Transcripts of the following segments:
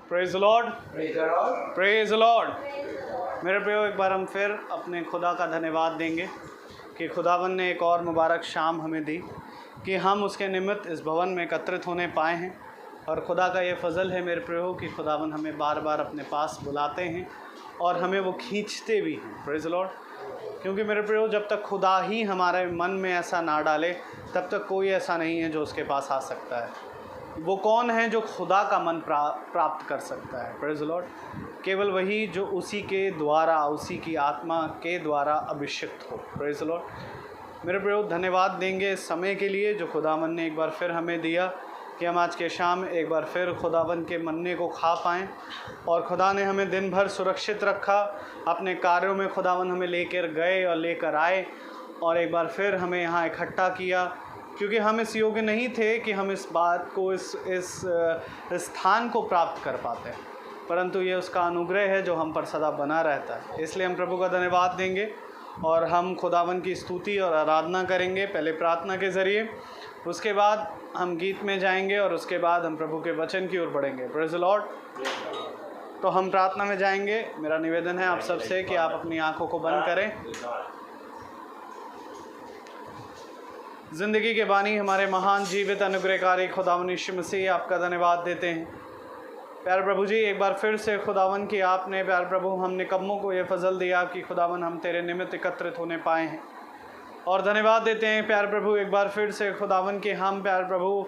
Praise the Lord, praise the Lord. मेरे प्रियो, एक बार हम फिर अपने खुदा का धन्यवाद देंगे कि खुदावन ने एक और मुबारक शाम हमें दी कि हम उसके निमित्त इस भवन में एकत्रित होने पाए हैं। और खुदा का ये फ़ज़ल है मेरे प्रियो कि खुदावन हमें बार बार अपने पास बुलाते हैं और हमें वो खींचते भी हैं। Praise the Lord. क्योंकि मेरे प्रियो, जब तक खुदा ही हमारे मन में ऐसा ना डाले तब तक कोई ऐसा नहीं है जो उसके पास आ सकता है। वो कौन है जो खुदा का मन प्राप्त कर सकता है? Praise the Lord. केवल वही जो उसी के द्वारा, उसी की आत्मा के द्वारा अभिषिक्त हो। Praise the Lord. मेरे प्रियो, धन्यवाद देंगे इस समय के लिए जो खुदावन ने एक बार फिर हमें दिया कि हम आज के शाम एक बार फिर खुदावन के मन्ने को खा पाएँ। और खुदा ने हमें दिन भर सुरक्षित रखा, अपने कार्यों में खुदावन हमें लेकर गए और लेकर आए और एक बार फिर हमें यहाँ इकट्ठा किया, क्योंकि हम इस योग्य नहीं थे कि हम इस बात को, इस स्थान को प्राप्त कर पाते, परंतु ये उसका अनुग्रह है जो हम पर सदा बना रहता है। इसलिए हम प्रभु का धन्यवाद देंगे और हम खुदावन की स्तुति और आराधना करेंगे, पहले प्रार्थना के ज़रिए, उसके बाद हम गीत में जाएंगे और उसके बाद हम प्रभु के वचन की ओर बढ़ेंगे। Praise the Lord. तो हम प्रार्थना में जाएंगे। मेरा निवेदन है आप सबसे कि आप अपनी आंखों को बंद करें। ज़िंदगी के बानी हमारे महान जीवित अनुग्रहकारी खुदावन यीशु मसीह, आपका धन्यवाद देते हैं। प्यारे प्रभु जी, एक बार फिर से खुदावन की आपने प्यारे प्रभु हम निकम्मों को ये फजल दिया कि खुदावन हम तेरे निमित्त एकत्रित होने पाए हैं। और धन्यवाद देते हैं प्यारे प्रभु एक बार फिर से खुदावन के हम प्यारे प्रभु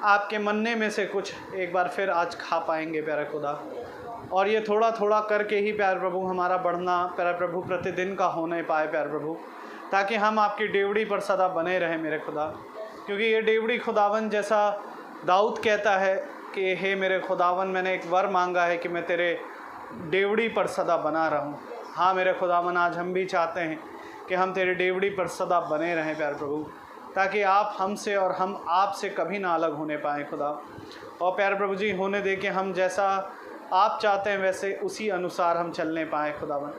आपके मन्ने में से कुछ एक बार फिर आज खा पाएंगे प्यारे खुदा। और ये थोड़ा थोड़ा करके ही प्यारे प्रभु हमारा बढ़ना प्यारे प्रभु प्रतिदिन का होने पाए प्यारे प्रभु, ताकि हम आपकी डेवड़ी पर सदा बने रहें मेरे खुदा। क्योंकि ये डेवड़ी खुदावन, जैसा दाऊद कहता है कि हे मेरे खुदावन, मैंने एक वर मांगा है कि मैं तेरे डेवड़ी पर सदा बना रहूं। हाँ मेरे खुदावन, आज हम भी चाहते हैं कि हम तेरे डेवड़ी पर सदा बने रहें प्यारे प्रभु, ताकि आप हमसे और हम आपसे कभी ना अलग होने पाएँ खुदा। और प्यारे प्रभु जी, होने दे कि हम जैसा आप चाहते हैं वैसे उसी अनुसार हम चलने पाएँ खुदावन।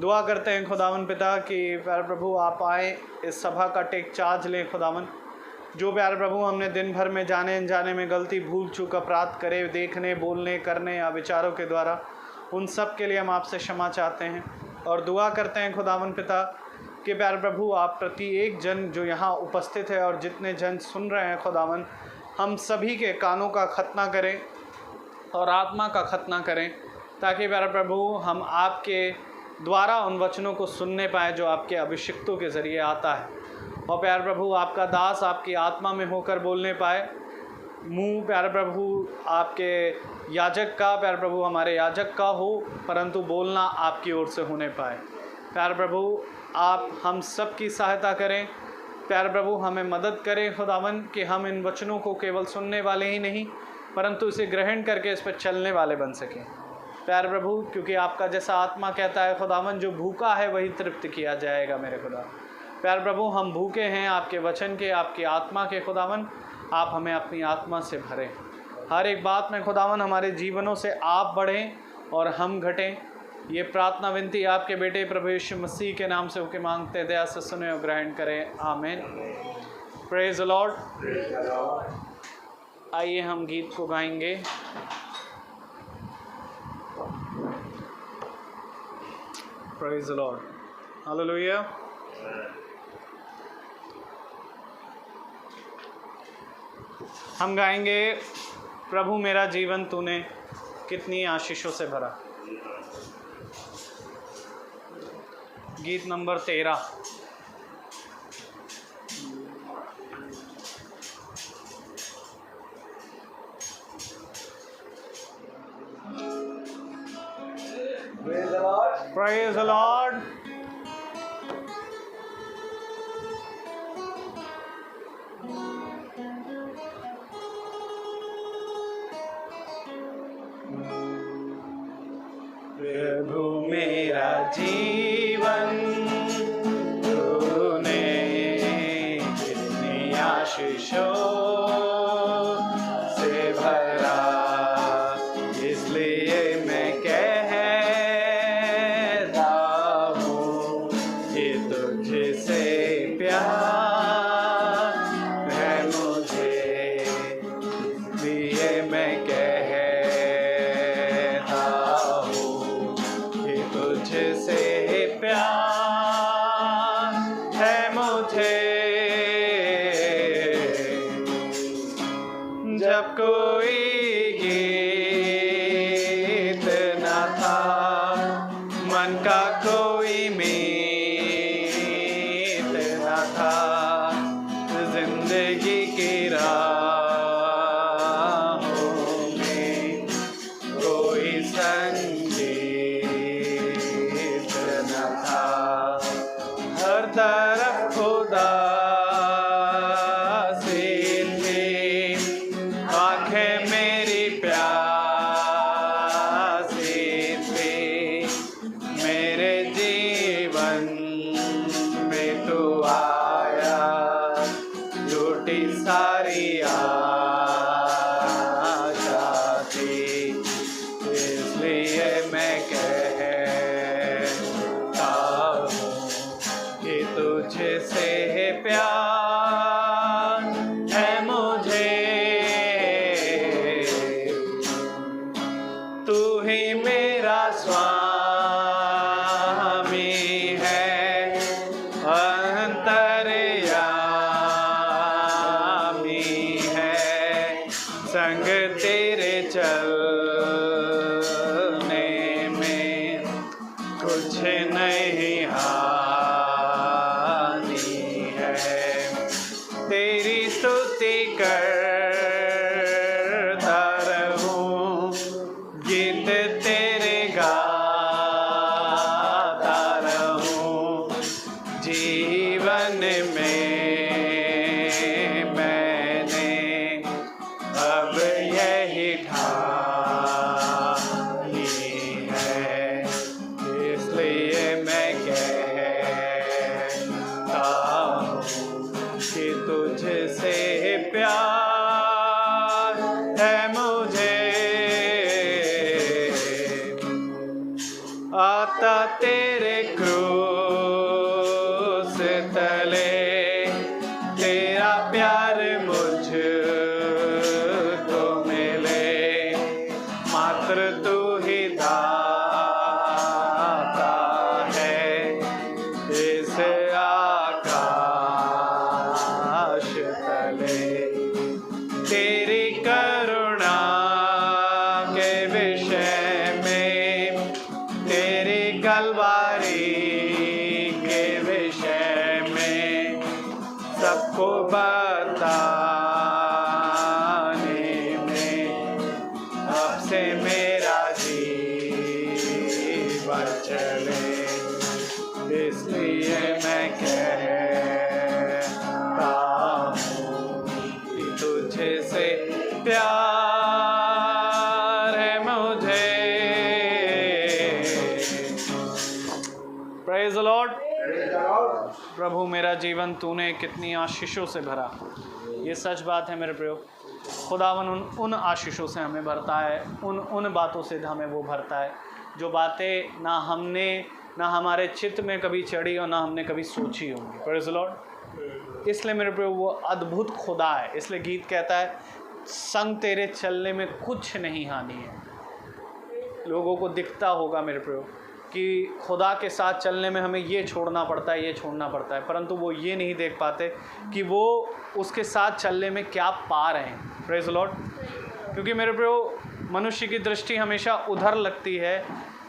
दुआ करते हैं खुदावन पिता कि प्यारे प्रभु आप आए, इस सभा का टेक चार्ज लें खुदावन। जो प्यारे प्रभु हमने दिन भर में जाने अनजाने में गलती भूल चूक अपराध करे, देखने बोलने करने या विचारों के द्वारा, उन सब के लिए हम आपसे क्षमा चाहते हैं। और दुआ करते हैं खुदावन पिता कि प्यारे प्रभु आप प्रति एक जन जो यहाँ उपस्थित है और जितने जन सुन रहे हैं खुदावन, हम सभी के कानों का खतना करें और आत्मा का खतना करें, ताकि प्यारे प्रभु हम आपके द्वारा उन वचनों को सुनने पाए जो आपके अभिषिक्तों के ज़रिए आता है। और प्यारे प्रभु आपका दास आपकी आत्मा में होकर बोलने पाए। मुँह प्यारे प्रभु आपके याजक का, प्यारे प्रभु हमारे याजक का हो, परंतु बोलना आपकी ओर से होने पाए। प्यारे प्रभु आप हम सब की सहायता करें। प्यारे प्रभु हमें मदद करें खुदावन कि हम इन वचनों को केवल सुनने वाले ही नहीं, परंतु इसे ग्रहण करके इस पर चलने वाले बन सकें प्यारे प्रभु। क्योंकि आपका जैसा आत्मा कहता है खुदावन, जो भूखा है वही तृप्त किया जाएगा मेरे खुदा। प्यारे प्रभु हम भूखे हैं आपके वचन के, आपकी आत्मा के खुदावन। आप हमें अपनी आत्मा से भरें। हर एक बात में खुदावन हमारे जीवनों से आप बढ़ें और हम घटें। ये प्रार्थना विनती आपके बेटे प्रभु यीशु मसीह के नाम से होके मांगते, दया से सुने और ग्रहण करें। आमीन। Praise the Lord. आइए हम गीत को गाएंगे। Praise the lord. हालेलुया। हम गाएंगे, प्रभु मेरा जीवन तूने कितनी आशीषों से भरा। गीत number 13। Praise the Lord. Praise the Lord. प्रभु मेरा जीवन तूने कितनी आशीषों से भरा, इसलिए मैं कहता हूँ कि तुझसे प्यार है मुझे। कोई गीत न था, मन का कोई मीत न था, जिंदगी की राहों में कोई संगीत न था। हर तरफ खुदा से थी, आंखें मेरी प्यासी थी, मेरे जीवन में तू आया, लूटी सारी आशा थी, इसलिए मैं कहता हूँ कि तुझसे प्यार है मुझे। तू ही मेरा स्वामी है, अंतर्यामी है, संग तेरे चलने में कुछ नहीं हानि है। तेरी स्तुति करता रहूं, गीत तेरे गाता रहूं, जीवन में मैंने अब यही ठानी है, इसलिए मैं कहता हूँ कि तुझसे प्यार है मुझे। आता तेरे क्रूस तले, तेरा प्यार मुझको मिले, मात्र तू ही दाता है इस आकाश तले। तेरी करुणा के विषय में, तेरी कलवारी के विषय में, सबको बताने में अब से मेरा जीवन चले, इसलिए मैं कहता हूँ कि तुझसे प्यार है मुझे। Praise the Lord. प्रभु मेरा जीवन तूने कितनी आशीषों से भरा। ये सच बात है मेरे प्रियो। खुदावन उन आशीषों से हमें भरता है, उन बातों से हमें वो भरता है जो बातें ना हमारे चित्त में कभी चढ़ी और ना हमने कभी सोची होंगी। Praise the Lord. इसलिए मेरे प्रियो वो अद्भुत खुदा है। इसलिए गीत कहता है, संग तेरे चलने में कुछ नहीं हानि है। लोगों को दिखता होगा मेरे प्रियो कि खुदा के साथ चलने में हमें ये छोड़ना पड़ता है, ये छोड़ना पड़ता है, परंतु वो ये नहीं देख पाते कि वो उसके साथ चलने में क्या पा रहे हैं। Praise the Lord. क्योंकि मेरे प्रियो मनुष्य की दृष्टि हमेशा उधर लगती है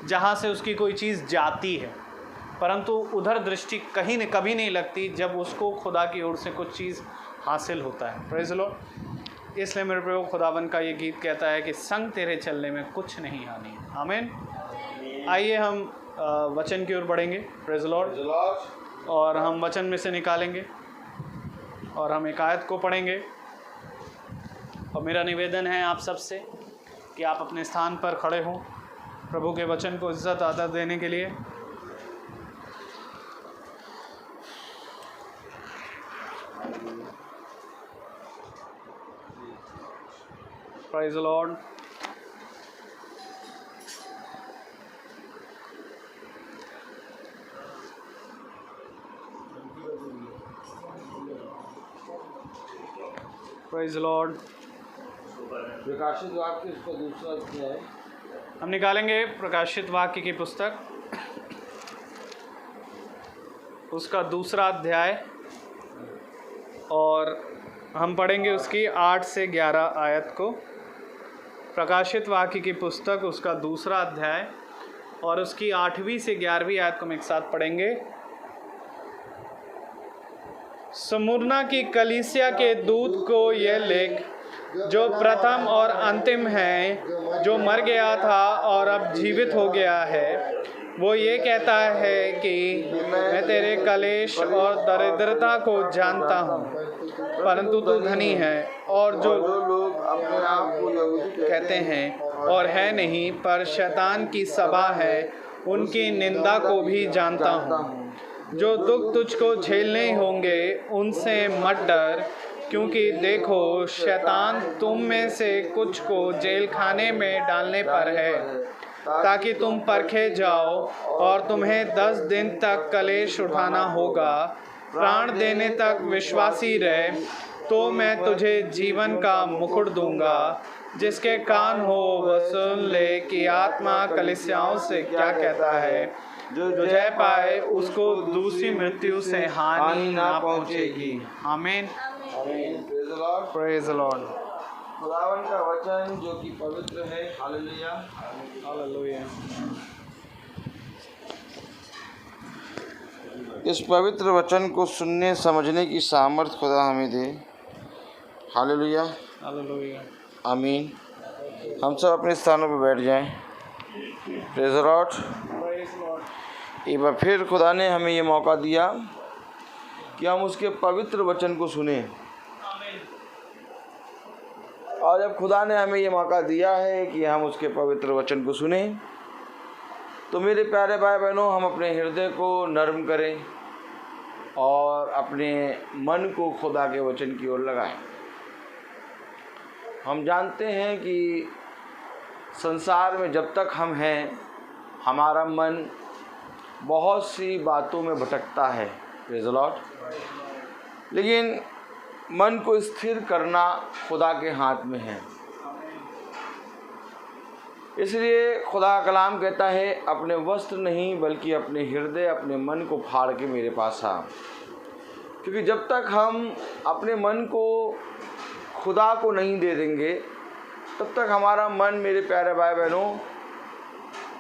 जहाँ से उसकी कोई चीज़ जाती है, परंतु उधर दृष्टि कभी नहीं लगती जब उसको खुदा की ओर से कुछ चीज़ हासिल होता है। Praise the Lord. इसलिए मेरे प्रियो खुदावन का ये गीत कहता है कि संग तेरे चलने में कुछ नहीं हानि है। आमीन। आइए हम वचन की ओर बढ़ेंगे। Praise the Lord. और हम वचन में से निकालेंगे और हम एक आयत को पढ़ेंगे। और मेरा निवेदन है आप सबसे कि आप अपने स्थान पर खड़े हों प्रभु के वचन को इज्जत आदर देने के लिए। Praise the Lord. Praise the Lord. प्रकाशित वाक्य इसका दूसरा अध्याय हम निकालेंगे प्रकाशित वाक्य की पुस्तक, उसका दूसरा अध्याय और हम पढ़ेंगे उसकी 8 से 11 आयत को। प्रकाशित वाक्य की पुस्तक उसका 2 अध्याय और उसकी 8वीं से 11वीं आयत को हम एक साथ पढ़ेंगे। स्मुरना की कलीसिया के दूत को यह लिख, जो प्रथम और अंतिम है, जो मर गया था और अब जीवित हो गया है, वो ये कहता है कि मैं तेरे कलेश और दरिद्रता को जानता हूँ, परंतु तू धनी है और जो लोग अपने आप को यहूदी कहते हैं और है नहीं, पर शैतान की सभा है, उनकी निंदा को भी जानता हूँ। जो दुख तुझको झेलने होंगे उनसे मत डर, क्योंकि देखो शैतान तुम में से कुछ को जेल खाने में डालने पर है, ताकि तुम परखे जाओ, और तुम्हें 10 दिन तक कलेश उठाना होगा। प्राण देने तक विश्वासी रहे, तो मैं तुझे जीवन का मुकुट दूंगा। जिसके कान हो वह सुन ले कि आत्मा कलीसियाओं से क्या कहता है। जो जय पाए उसको दूसरी मृत्यु से हानि ना पहुंचेगी। आमीन। Praise the Lord. खुदावन का वचन जो कि पवित्र है। Hallelujah hallelujah. इस पवित्र वचन को सुनने समझने की सामर्थ्य खुदा हमें दे। Hallelujah hallelujah. आमीन। हम सब अपने स्थानों पर बैठ जाएं। Praise the Lord. एक बार फिर खुदा ने हमें ये मौका दिया कि हम उसके पवित्र वचन को सुने। और जब खुदा ने हमें ये मौका दिया है कि हम उसके पवित्र वचन को सुने, तो मेरे प्यारे भाई बहनों, हम अपने हृदय को नर्म करें और अपने मन को खुदा के वचन की ओर लगाएं। हम जानते हैं कि संसार में जब तक हम हैं, हमारा मन बहुत सी बातों में भटकता है। Praise the Lord. लेकिन मन को स्थिर करना खुदा के हाथ में है। इसलिए खुदा का कलाम कहता है, अपने वस्त्र नहीं बल्कि अपने हृदय, अपने मन को फाड़ के मेरे पास आ। क्योंकि जब तक हम अपने मन को खुदा को नहीं दे देंगे, तब तक हमारा मन, मेरे प्यारे भाई बहनों,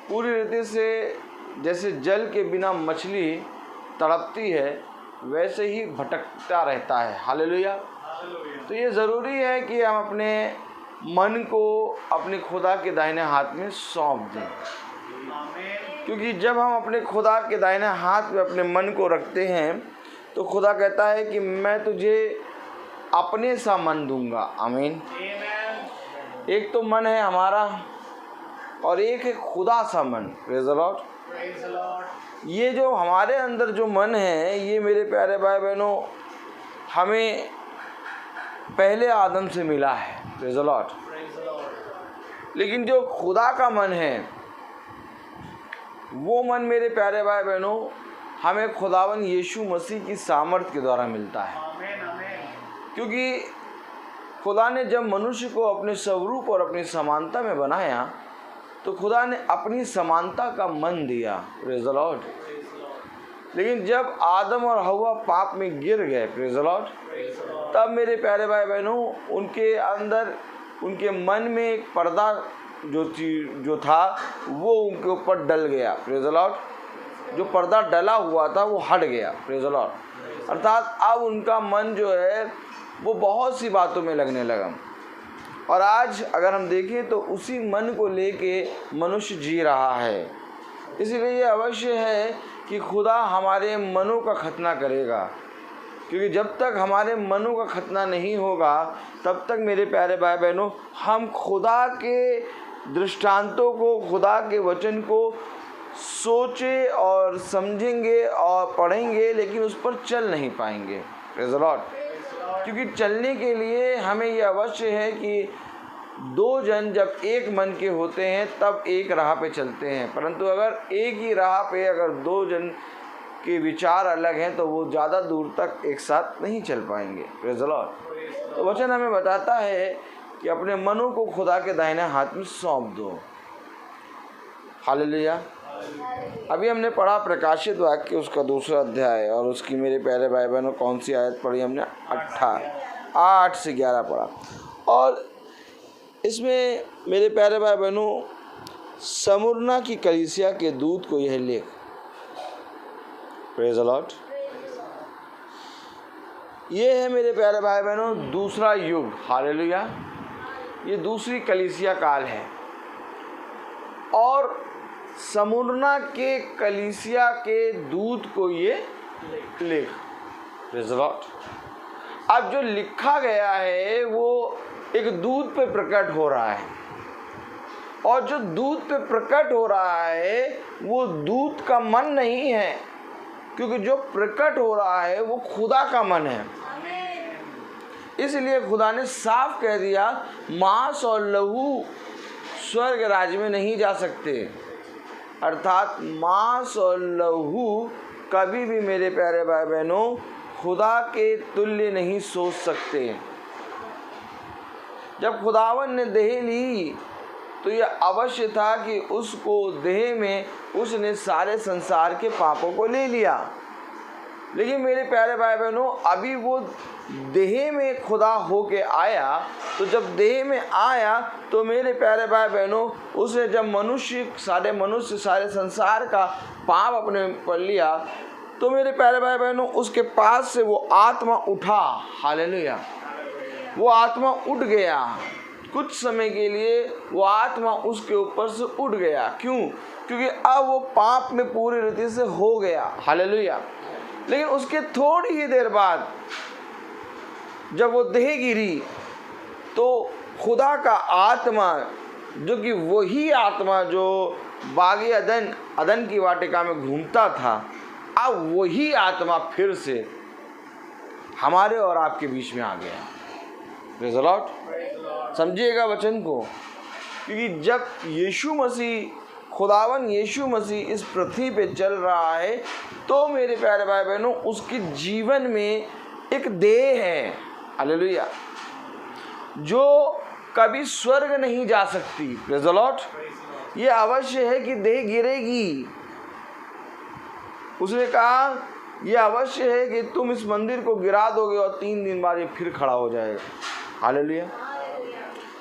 पूरी रीति से जैसे जल के बिना मछली तड़पती है, वैसे ही भटकता रहता है। हालेलुया। तो ये ज़रूरी है कि हम अपने मन को अपने खुदा के दाहिने हाथ में सौंप दें। क्योंकि जब हम अपने खुदा के दाहिने हाथ में अपने मन को रखते हैं, तो खुदा कहता है कि मैं तुझे अपने सा मन दूंगा। आमीन। एक तो मन है हमारा और एक है खुदा सा मन। Praise the Lord. ये जो हमारे अंदर जो मन है, ये मेरे प्यारे भाई बहनों, हमें पहले आदम से मिला है। Praise the Lord. लेकिन जो खुदा का मन है, वो मन मेरे प्यारे भाई बहनों, हमें खुदावन यीशु मसीह की सामर्थ के द्वारा मिलता है। क्योंकि खुदा ने जब मनुष्य को अपने स्वरूप और अपनी समानता में बनाया, तो खुदा ने अपनी समानता का मन दिया। Praise the Lord. लेकिन जब आदम और हव्वा पाप में गिर गए, प्रेज़ द लॉर्ड, तब मेरे प्यारे भाई बहनों, उनके अंदर, उनके मन में एक पर्दा जो था, वो उनके ऊपर डल गया। Praise the Lord. जो पर्दा डला हुआ था वो हट गया। Praise the Lord. अर्थात अब उनका मन जो है वो बहुत सी बातों में लगने लगा। और आज अगर हम देखें तो उसी मन को लेके मनुष्य जी रहा है। इसलिए ये अवश्य है कि खुदा हमारे मनों का खतना करेगा। क्योंकि जब तक हमारे मनों का खतना नहीं होगा, तब तक मेरे प्यारे भाई बहनों, हम खुदा के दृष्टांतों को, खुदा के वचन को सोचे और समझेंगे और पढ़ेंगे, लेकिन उस पर चल नहीं पाएंगे। Praise the Lord. क्योंकि चलने के लिए हमें ये अवश्य है कि दो जन जब एक मन के होते हैं, तब एक राह पे चलते हैं। परंतु अगर एक ही राह पे अगर दो जन के विचार अलग हैं, तो वो ज़्यादा दूर तक एक साथ नहीं चल पाएंगे। Praise the Lord. तो वचन हमें बताता है कि अपने मनों को खुदा के दाहिने हाथ में सौंप दो। हालेलुया। अभी हमने पढ़ा प्रकाशित वाक्य उसका 2 अध्याय, और उसकी मेरे प्यारे भाई बहनों कौन सी आयत पढ़ी हमने? 8 से 11 पढ़ा। और इसमें मेरे प्यारे भाई बहनों, स्मुरना की कलीसिया के दूत को यह लिख। Praise the Lord. ये है मेरे प्यारे भाई बहनों दूसरा युग। हालेलुया। ये दूसरी कलीसिया काल है और स्मुरना के कलीसिया के दूत को ये लिख। Praise the Lord. अब जो लिखा गया है वो एक दूत पे प्रकट हो रहा है, और जो दूत पे प्रकट हो रहा है वो दूत का मन नहीं है, क्योंकि जो प्रकट हो रहा है वो खुदा का मन है। इसलिए खुदा ने साफ कह दिया, मांस और लहू स्वर्ग राज्य में नहीं जा सकते। अर्थात मांस और लहू कभी भी मेरे प्यारे भाई बहनों खुदा के तुल्य नहीं सोच सकते। जब खुदावन ने देह ली तो यह अवश्य था कि उसको देह में उसने सारे संसार के पापों को ले लिया। लेकिन मेरे प्यारे भाई बहनों अभी वो देह में खुदा होके आया, तो जब देह में आया तो मेरे प्यारे भाई बहनों उसने जब मनुष्य सारे संसार का पाप अपने पर लिया, तो मेरे प्यारे भाई बहनों उसके पास से वो आत्मा उठा। हालेलुया। वो आत्मा उठ गया। कुछ समय के लिए वो आत्मा उसके ऊपर से उठ गया। क्यों? क्योंकि अब वो पाप में पूरी रीति से हो गया। हालेलुया। लेकिन उसके थोड़ी ही देर बाद जब वो देह गिरी तो खुदा का आत्मा, जो कि वही आत्मा जो बागी अदन की वाटिका में घूमता था, अब वही आत्मा फिर से हमारे और आपके बीच में आ गया। Praise the Lord. समझिएगा वचन को, क्योंकि जब यीशु मसीह, खुदावन यीशु मसीह इस पृथ्वी पे चल रहा है, तो मेरे प्यारे भाई बहनों उसके जीवन में एक देह है, हालेलुया, जो कभी स्वर्ग नहीं जा सकती। Praise the Lord. ये अवश्य है कि देह गिरेगी। उसने कहा यह अवश्य है कि तुम इस मंदिर को गिरा दोगे और 3 दिन बाद ये फिर खड़ा हो जाएगा। हालेलुया।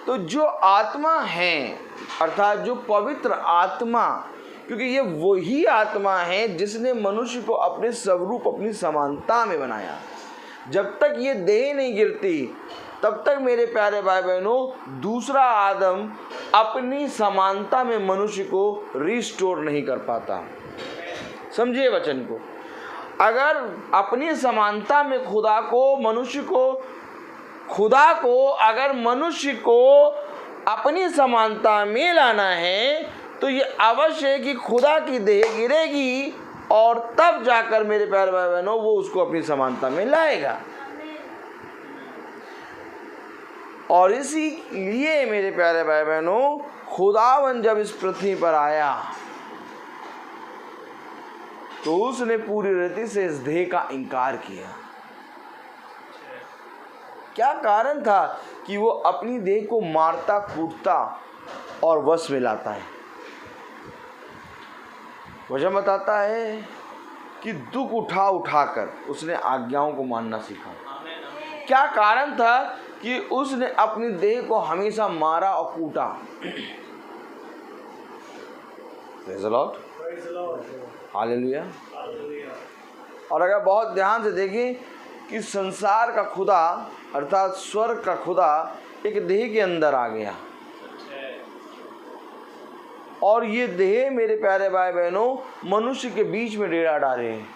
तो जो आत्मा है, अर्थात जो पवित्र आत्मा, क्योंकि ये वही आत्मा है जिसने मनुष्य को अपने स्वरूप, अपनी समानता में बनाया। जब तक ये देह नहीं गिरती तब तक मेरे प्यारे भाई बहनों दूसरा आदम अपनी समानता में मनुष्य को रिस्टोर नहीं कर पाता। समझिए वचन को। अगर अपनी समानता में खुदा को अगर मनुष्य को अपनी समानता में लाना है, तो ये अवश्य है कि खुदा की देह गिरेगी और तब जाकर मेरे प्यारे भाई बहनों वो उसको अपनी समानता में लाएगा। और इसीलिए मेरे प्यारे भाई बहनों खुदावन जब इस पृथ्वी पर आया तो उसने पूरी रीति से इस देह का इनकार किया। क्या कारण था कि वो अपनी देह को मारता, कूटता और वश में लाता है? वजह बताता है कि दुख उठाकर उसने आज्ञाओं को मानना सीखा। क्या कारण था कि उसने अपनी देह को हमेशा मारा और कूटा? Praise the lord. हालेलुया। और अगर बहुत ध्यान से देखें कि संसार का खुदा, अर्थात स्वर्ग का खुदा एक देह के अंदर आ गया, और ये देह मेरे प्यारे भाई बहनों मनुष्य के बीच में डेरा डाले हैं।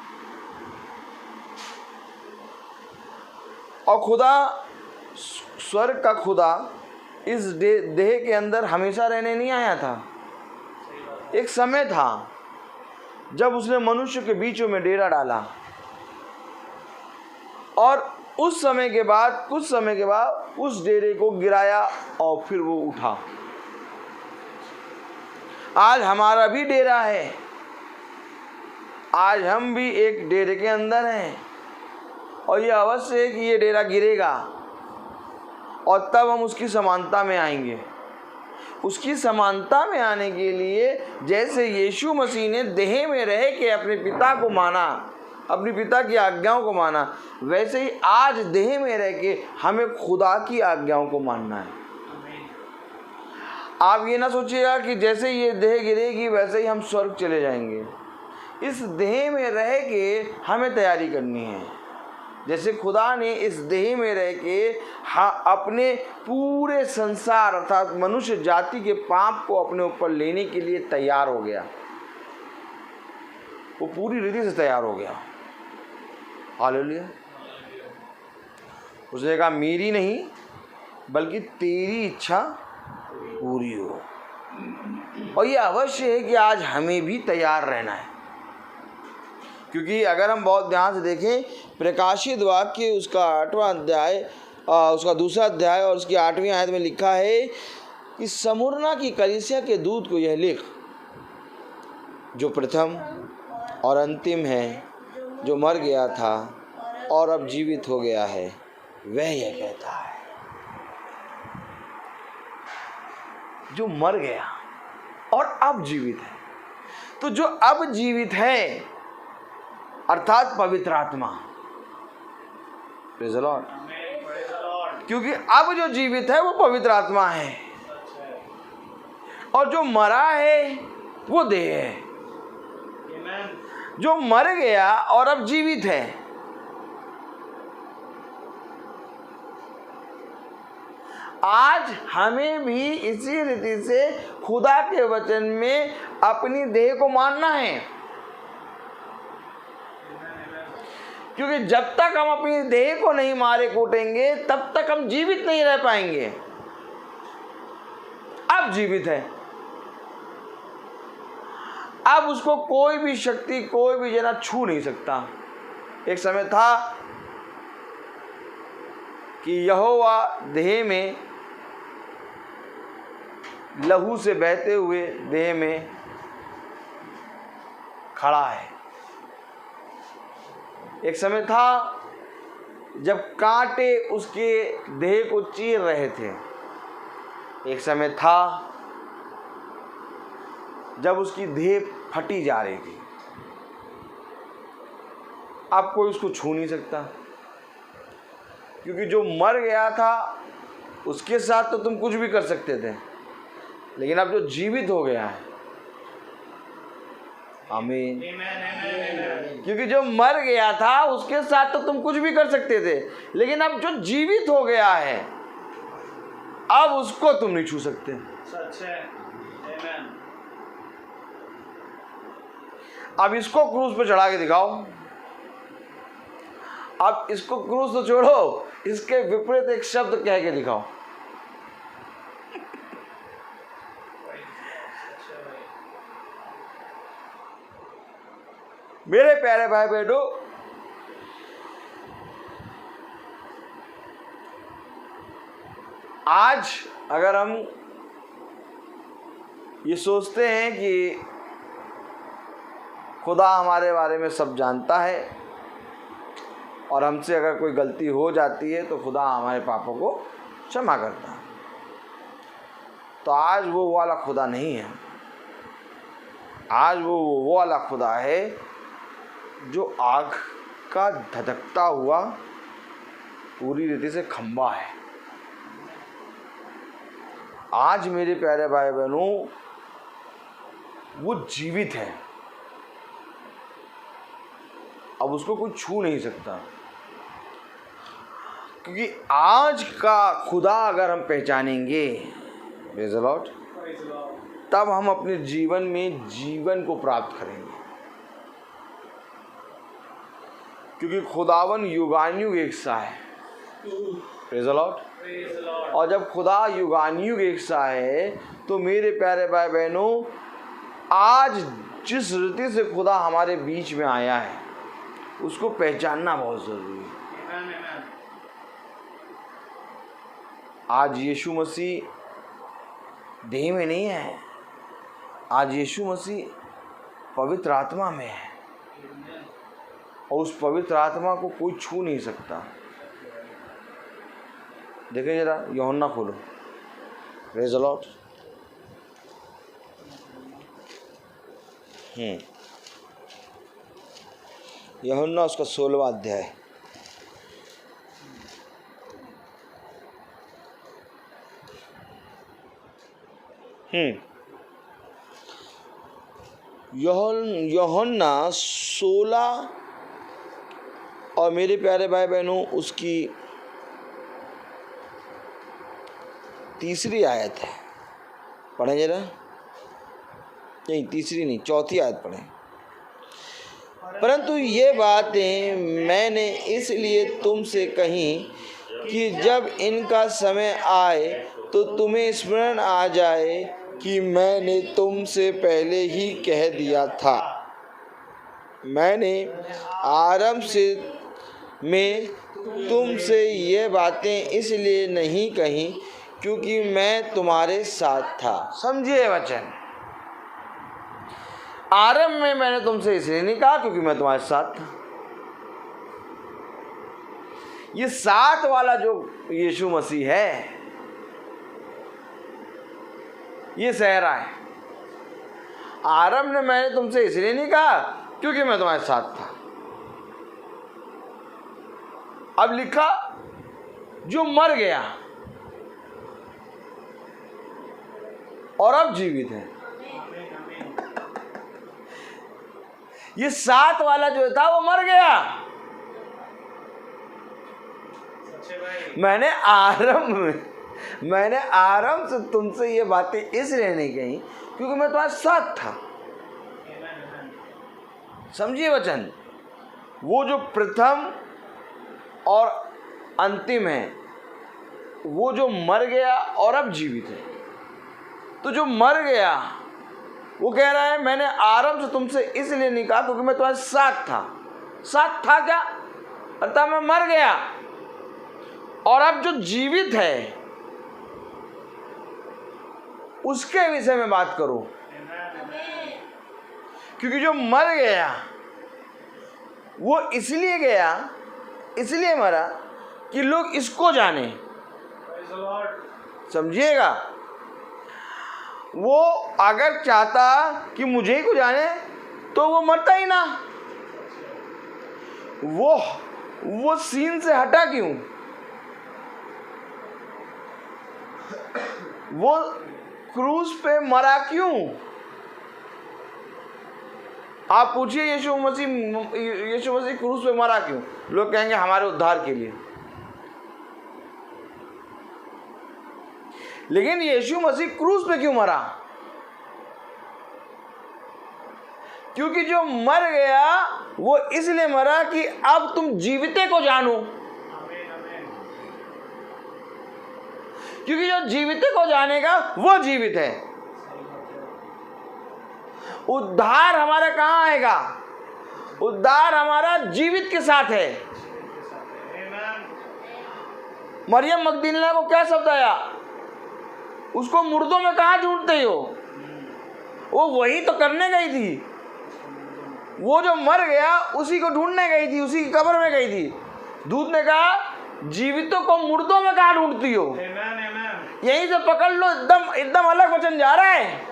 और खुदा, स्वर्ग का खुदा इस देह के अंदर हमेशा रहने नहीं आया था। एक समय था जब उसने मनुष्य के बीचों में डेरा डाला, और उस समय के बाद, कुछ समय के बाद उस डेरे को गिराया और फिर वो उठा। आज हमारा भी डेरा है। आज हम भी एक डेरे के अंदर हैं, और ये अवश्य है कि ये डेरा गिरेगा और तब हम उसकी समानता में आएंगे। उसकी समानता में आने के लिए जैसे यीशु मसीह ने देह में रह के अपने पिता को माना, अपने पिता की आज्ञाओं को माना, वैसे ही आज देह में रह के हमें खुदा की आज्ञाओं को मानना है। आप ये ना सोचिएगा कि जैसे ये देह गिरेगी वैसे ही हम स्वर्ग चले जाएंगे। इस देह में रह के हमें तैयारी करनी है। जैसे खुदा ने इस देह में रह के अपने पूरे संसार अर्थात मनुष्य जाति के पाप को अपने ऊपर लेने के लिए तैयार हो गया, वो पूरी रीति से तैयार हो गया। हालेलुया। उसने कहा मेरी नहीं बल्कि तेरी इच्छा पूरी हो। और ये अवश्य है कि आज हमें भी तैयार रहना है, क्योंकि अगर हम बहुत ध्यान से देखें प्रकाशित वाक्य उसका 8वां अध्याय उसका 2रा अध्याय और उसकी 8वीं आयत में लिखा है कि स्मुरना की कलीसिया के दूत को यह लिख, जो प्रथम और अंतिम है, जो मर गया था और अब जीवित हो गया है, वह यह कहता है। जो मर गया और अब जीवित है, तो जो अब जीवित है अर्थात पवित्र आत्मा, प्रेज़ द लॉर्ड, क्योंकि अब जो जीवित है वो पवित्र आत्मा है और जो मरा है वो देह है। जो मर गया और अब जीवित है, आज हमें भी इसी रीति से खुदा के वचन में अपनी देह को मानना है, क्योंकि जब तक हम अपनी देह को नहीं मारे कूटेंगे तब तक हम जीवित नहीं रह पाएंगे। अब जीवित है, अब उसको कोई भी शक्ति कोई भी जना छू नहीं सकता। एक समय था कि यहोवा देह में लहू से बहते हुए देह में खड़ा है। एक समय था जब कांटे उसके देह को चीर रहे थे। एक समय था जब उसकी देह फटी जा रही थी। अब कोई उसको छू नहीं सकता, क्योंकि जो मर गया था उसके साथ तो तुम कुछ भी कर सकते थे, लेकिन अब जो जीवित हो गया है, आमीन, क्योंकि जो मर गया था उसके साथ तो तुम कुछ भी कर सकते थे, लेकिन अब जो जीवित हो गया है अब उसको तुम नहीं छू सकते। सच है। अब इसको क्रूस पे चढ़ा के दिखाओ। अब इसको क्रूस तो छोड़ो, इसके विपरीत एक शब्द कह के दिखाओ। मेरे प्यारे भाई बहनों, आज अगर हम ये सोचते हैं कि खुदा हमारे बारे में सब जानता है और हमसे अगर कोई गलती हो जाती है तो खुदा हमारे पापों को क्षमा करता है, तो आज वो वाला खुदा नहीं है। आज वो वाला खुदा है जो आग का धधकता हुआ पूरी रीति से खंबा है। आज मेरे प्यारे भाई बहनों, वो जीवित है, अब उसको कोई छू नहीं सकता, क्योंकि आज का खुदा अगर हम पहचानेंगे, प्रेज़ द लॉर्ड, तब हम अपने जीवन में जीवन को प्राप्त करेंगे। क्योंकि खुदावन युगानुयुग एक सा है, प्रेज़ द लॉर्ड, और जब खुदा युगानुयुग एक सा है तो मेरे प्यारे भाई बहनों, आज जिस रीति से खुदा हमारे बीच में आया है उसको पहचानना बहुत ज़रूरी है। आज यीशु मसीह देह में नहीं है, आज यीशु मसीह पवित्र आत्मा में है और उस पवित्र आत्मा को कोई छू नहीं सकता। देखें जरा, यूहन्ना खोलो, प्रेज़ द लॉर्ड। यूहन्ना उसका 16वां अध्याय। यूहन्ना 16 और मेरे प्यारे भाई बहनों उसकी 3री आयत है, पढ़ें जरा। नहीं 3री नहीं, 4थी आयत पढ़ें। परंतु ये बातें मैंने इसलिए तुमसे कही कि जब इनका समय आए तो तुम्हें स्मरण आ जाए कि मैंने तुमसे पहले ही कह दिया था। मैंने आरंभ से में तुमसे ये बातें इसलिए नहीं कही क्योंकि मैं तुम्हारे साथ था। समझिए वचन, आरंभ में मैंने तुमसे इसलिए नहीं कहा क्योंकि मैं तुम्हारे साथ था। ये साथ वाला जो यीशु मसीह है, ये सहरा है। आरंभ में मैंने तुमसे इसलिए नहीं कहा क्योंकि मैं तुम्हारे साथ था। अब लिखा जो मर गया और अब जीवित है। ये साथ वाला जो था वो मर गया। मैंने आरंभ से तुमसे ये बातें इसलिए नहीं कही क्योंकि मैं तुम्हारे साथ था। समझिए वचन, वो जो प्रथम और अंतिम है, वो जो मर गया और अब जीवित है। तो जो मर गया वो कह रहा है मैंने आरंभ से तुमसे इसलिए नहीं कहा क्योंकि मैं तुम्हारे साथ था। साथ था क्या? अर्थात मैं मर गया और अब जो जीवित है उसके विषय में बात करो। क्योंकि जो मर गया वो इसलिए मरा कि लोग इसको जाने। समझिएगा, वो अगर चाहता कि मुझे ही को जाने तो वो मरता ही ना। वो सीन से हटा क्यों? वो क्रूस पे मरा क्यों? आप पूछिए यीशु मसीह क्रूस पे मरा क्यों? लोग कहेंगे हमारे उद्धार के लिए। लेकिन यीशु मसीह क्रूस पे क्यों मरा? क्योंकि जो मर गया वो इसलिए मरा कि अब तुम जीविते को जानो। क्योंकि जो जीविते को जानेगा वो जीवित है। उद्धार हमारा कहाँ आएगा? उद्धार हमारा जीवित के साथ है। मरियम मगदलीना को क्या शब्द आया? उसको मुर्दों में कहाँ ढूंढते हो? वो वही तो करने गई थी। वो जो मर गया उसी को ढूंढने गई थी, उसी की कब्र में गई थी। दूत ने कहा जीवितों को मुर्दों में कहाँ ढूंढती हो? यहीं से पकड़ लो। एकदम अलग वचन जा रहा है।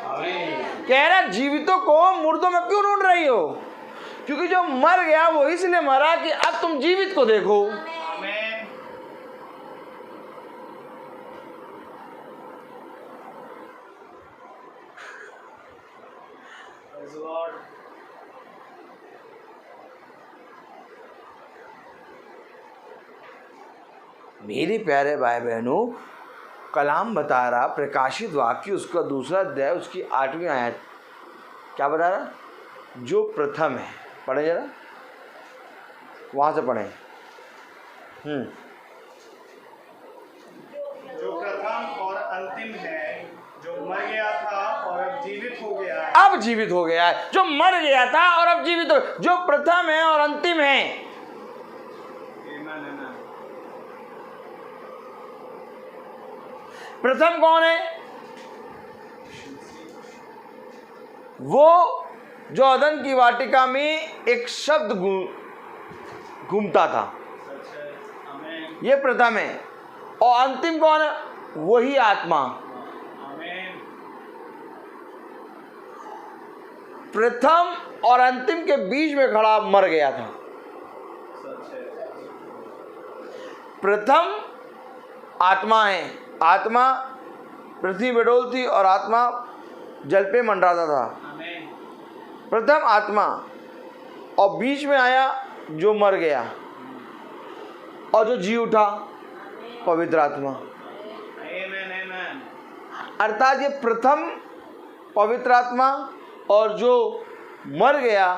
कह रहा जीवितों को मुर्दों में क्यों ढूंढ रही हो? क्योंकि जो मर गया वो इसलिए मरा कि अब तुम जीवित को देखो। मेरे प्यारे भाई बहनों, कलाम बता रहा, प्रकाशित वाक्य उसका 2 अध्याय उसकी 8वीं आयत क्या बता रहा? जो प्रथम है। पढ़े जरा, वहां से पढ़े। जो प्रथम और अंतिम है, जो मर गया था और अब जीवित हो गया है। अब जीवित हो गया है। जो मर गया था और अब जीवित हो, जो प्रथम है और अंतिम है। प्रथम कौन है? वो जो अदन की वाटिका में एक शब्द घूमता था, ये प्रथम है। और अंतिम कौन है? वही आत्मा। प्रथम और अंतिम के बीच में खड़ा मर गया था। प्रथम आत्मा है। आत्मा पृथ्वी पे डोलती और आत्मा जल पे मंडराता था। प्रथम आत्मा, और बीच में आया जो मर गया और जो जी उठा, पवित्र आत्मा। अर्थात ये प्रथम पवित्र आत्मा और जो मर गया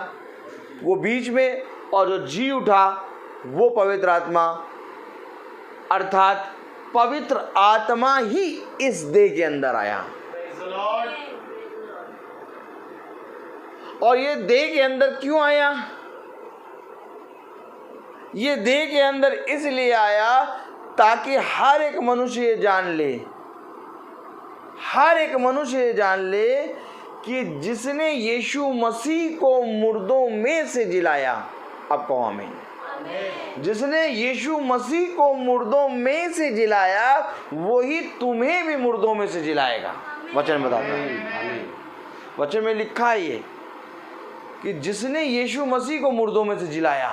वो बीच में, और जो जी उठा वो पवित्र आत्मा। अर्थात पवित्र आत्मा ही इस देह के अंदर आया। और ये देह के अंदर क्यों आया? ये देह के अंदर इसलिए आया ताकि हर एक मनुष्य ये जान ले, हर एक मनुष्य ये जान ले कि जिसने यीशु मसीह को मुर्दों में से जिलाया, अब कहो आमीन। जिसने यीशु मसीह को मुर्दों में से जिलाया वही तुम्हें भी मुर्दों में से जिलाएगा। वचन बताता है, वचन में लिखा है ये कि जिसने यीशु मसीह को मुर्दों में से जिलाया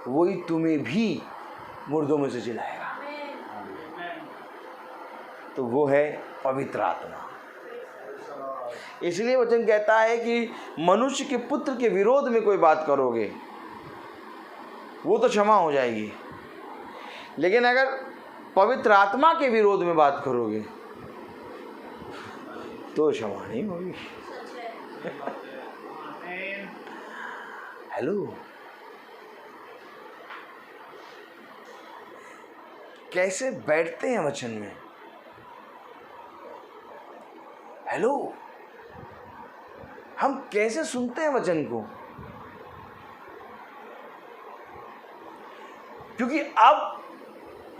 वही तुम्हें भी मुर्दों में से जिलाएगा। तो वो है पवित्र आत्मा। इसलिए वचन कहता है कि मनुष्य के पुत्र के विरोध में कोई बात करोगे वो तो क्षमा हो जाएगी, लेकिन अगर पवित्र आत्मा के विरोध में बात करोगे तो क्षमा नहीं होगी। हेलो, कैसे बैठते हैं वचन में? हेलो, हम कैसे सुनते हैं वचन को? क्योंकि अब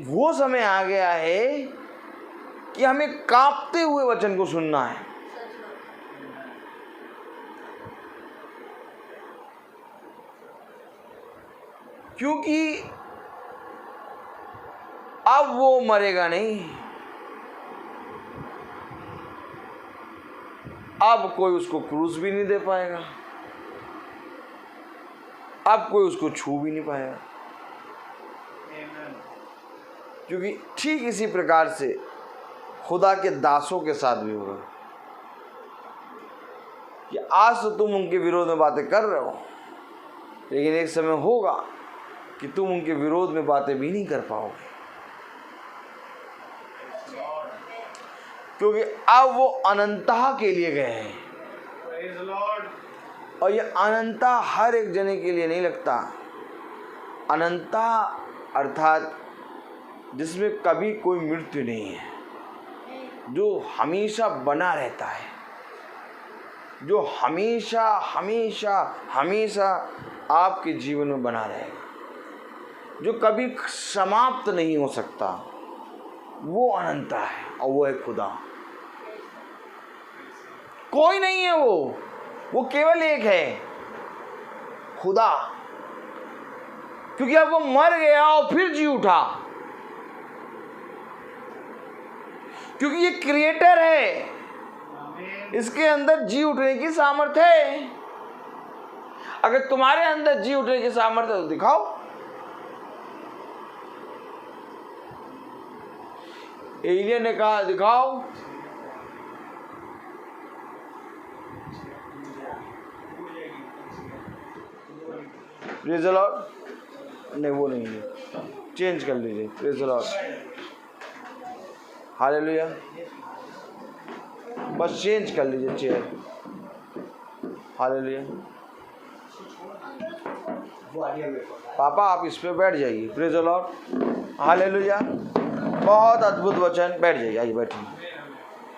वो समय आ गया है कि हमें कांपते हुए वचन को सुनना है। क्योंकि अब वो मरेगा नहीं, अब कोई उसको क्रूस भी नहीं दे पाएगा, अब कोई उसको छू भी नहीं पाएगा। क्योंकि ठीक इसी प्रकार से खुदा के दासों के साथ भी होगा कि आज तो तुम उनके विरोध में बातें कर रहे हो, लेकिन एक समय होगा कि तुम उनके विरोध में बातें भी नहीं कर पाओगे, क्योंकि अब वो अनंतता के लिए गए हैं। और ये अनंतता हर एक जने के लिए नहीं लगता। अनंतता अर्थात जिसमें कभी कोई मृत्यु नहीं है, जो हमेशा बना रहता है, जो हमेशा हमेशा हमेशा आपके जीवन में बना रहेगा, जो कभी समाप्त नहीं हो सकता, वो अनंतता है। और वो है खुदा। कोई नहीं है वो केवल एक है, खुदा। क्योंकि अब वो मर गया और फिर जी उठा, क्योंकि ये क्रिएटर है, इसके अंदर जी उठने की सामर्थ्य है। अगर तुम्हारे अंदर जी उठने की सामर्थ्य है तो दिखाओ। एलियन ने कहा दिखाओ, प्रेज़ द लॉर्ड। नहीं, वो नहीं है, चेंज कर लीजिए। Praise the lord, hallelujah. बस चेंज कर लीजिए चेयर। हालेलुया। पापा आप इस पे बैठ जाइए। Praise the lord, hallelujah. बहुत अद्भुत वचन, बैठ जाइए, आइए बैठिए।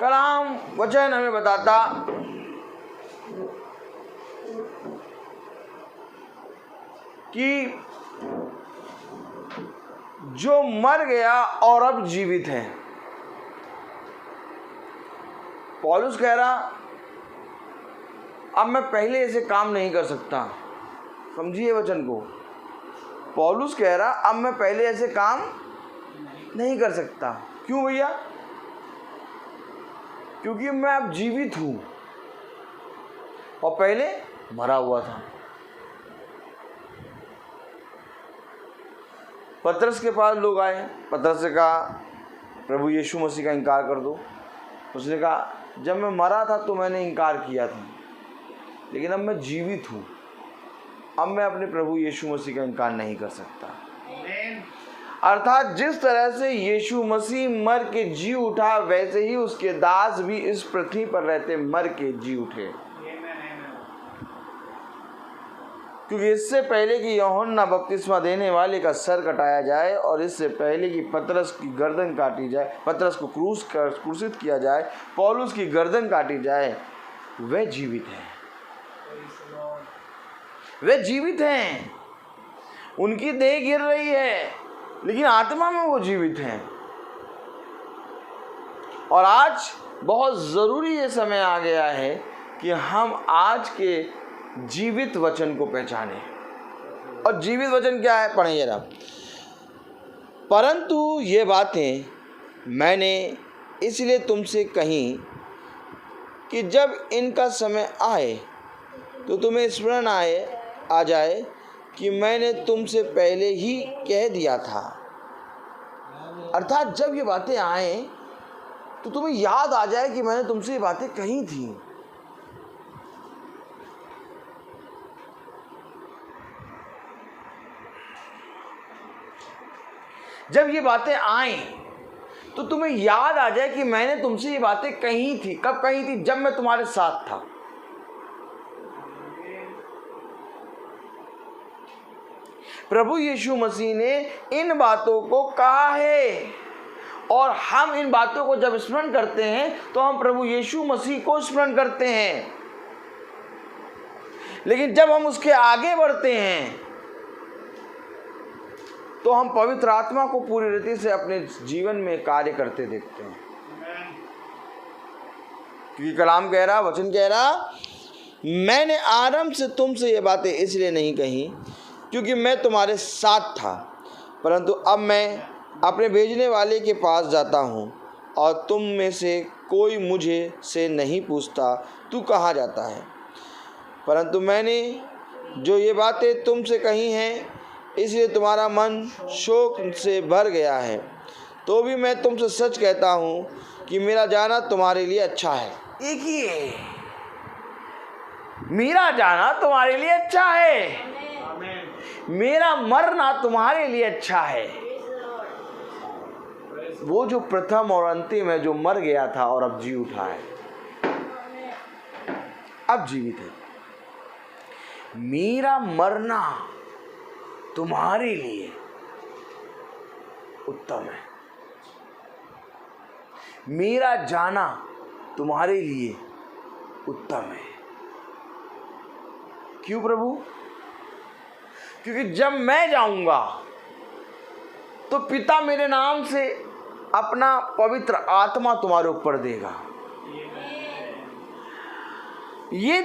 कलाम वचन हमें बताता कि जो मर गया और अब जीवित है। पौलुस कह रहा अब मैं पहले ऐसे काम नहीं कर सकता। समझिए वचन को। पौलुस कह रहा अब मैं पहले ऐसे काम नहीं कर सकता। क्यों भैया? क्योंकि मैं अब जीवित हूं और पहले मरा हुआ था। पतरस के पास लोग आए। पतरस से कहा प्रभु यीशु मसीह का इनकार कर दो। उसने कहा जब मैं मरा था तो मैंने इनकार किया था, लेकिन अब मैं जीवित हूँ, अब मैं अपने प्रभु यीशु मसीह का इनकार नहीं कर सकता। अर्थात जिस तरह से यीशु मसीह मर के जी उठा, वैसे ही उसके दास भी इस पृथ्वी पर रहते मर के जी उठे। क्योंकि इससे पहले कि यूहन्ना बपतिस्मा देने वाले का सर कटाया जाए और इससे पहले कि पतरस की गर्दन काटी जाए, पतरस को क्रूसित किया जाए, पौलुस की गर्दन काटी जाए, वे जीवित हैं। वे जीवित हैं। उनकी देह गिर रही है, लेकिन आत्मा में वो जीवित हैं। और आज बहुत ज़रूरी ये समय आ गया है कि हम आज के जीवित वचन को पहचाने। और जीवित वचन क्या है, पढ़ें जरा। परंतु ये बातें मैंने इसलिए तुमसे कही कि जब इनका समय आए तो तुम्हें स्मरण आ जाए कि मैंने तुमसे पहले ही कह दिया था। अर्थात जब ये बातें आए तो तुम्हें याद आ जाए कि मैंने तुमसे ये बातें कही थी। जब ये बातें आए तो तुम्हें याद आ जाए कि मैंने तुमसे ये बातें कही थी। कब कही थी? जब मैं तुम्हारे साथ था। प्रभु यीशु मसीह ने इन बातों को कहा है, और हम इन बातों को जब स्मरण करते हैं तो हम प्रभु यीशु मसीह को स्मरण करते हैं। लेकिन जब हम उसके आगे बढ़ते हैं तो हम पवित्र आत्मा को पूरी रीति से अपने जीवन में कार्य करते देखते हैं। क्योंकि कलाम कह रहा, वचन कह रहा, मैंने आरंभ से तुमसे ये बातें इसलिए नहीं कही क्योंकि मैं तुम्हारे साथ था, परंतु अब मैं अपने भेजने वाले के पास जाता हूँ और तुम में से कोई मुझे से नहीं पूछता तू कहाँ जाता है। परंतु मैंने जो ये बातें तुमसे कही हैं इसलिए तुम्हारा मन शोक से भर गया है। तो भी मैं तुमसे सच कहता हूँ कि मेरा जाना तुम्हारे लिए अच्छा है। एक ही है, मेरा जाना तुम्हारे लिए अच्छा है, मेरा मरना तुम्हारे लिए अच्छा है। वो जो प्रथम और अंतिम है, जो मर गया था और अब जी उठा है, अब जीवित है। मेरा मरना तुम्हारे लिए उत्तम है, मेरा जाना तुम्हारे लिए उत्तम है। क्यों प्रभु? क्योंकि जब मैं जाऊंगा तो पिता मेरे नाम से अपना पवित्र आत्मा तुम्हारे ऊपर देगा। ये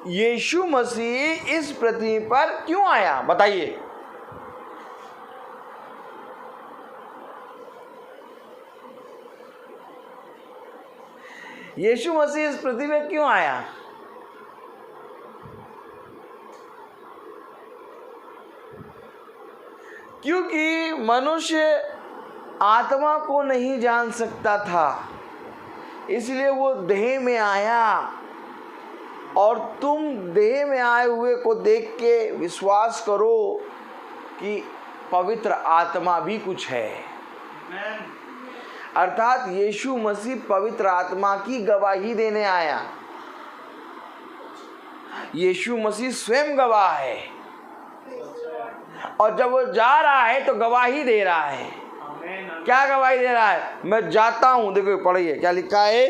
यीशु मसीह इस पृथ्वी पर क्यों आया, बताइए? यीशु मसीह इस पृथ्वी में क्यों आया? क्योंकि मनुष्य आत्मा को नहीं जान सकता था, इसलिए वो देह में आया। और तुम देह में आए हुए को देख के विश्वास करो कि पवित्र आत्मा भी कुछ है। अर्थात यीशु मसीह पवित्र आत्मा की गवाही देने आया। यीशु मसीह स्वयं गवाह है, और जब वो जा रहा है तो गवाही दे रहा है। क्या गवाही दे रहा है? मैं जाता हूं। देखो पढ़िए क्या लिखा है।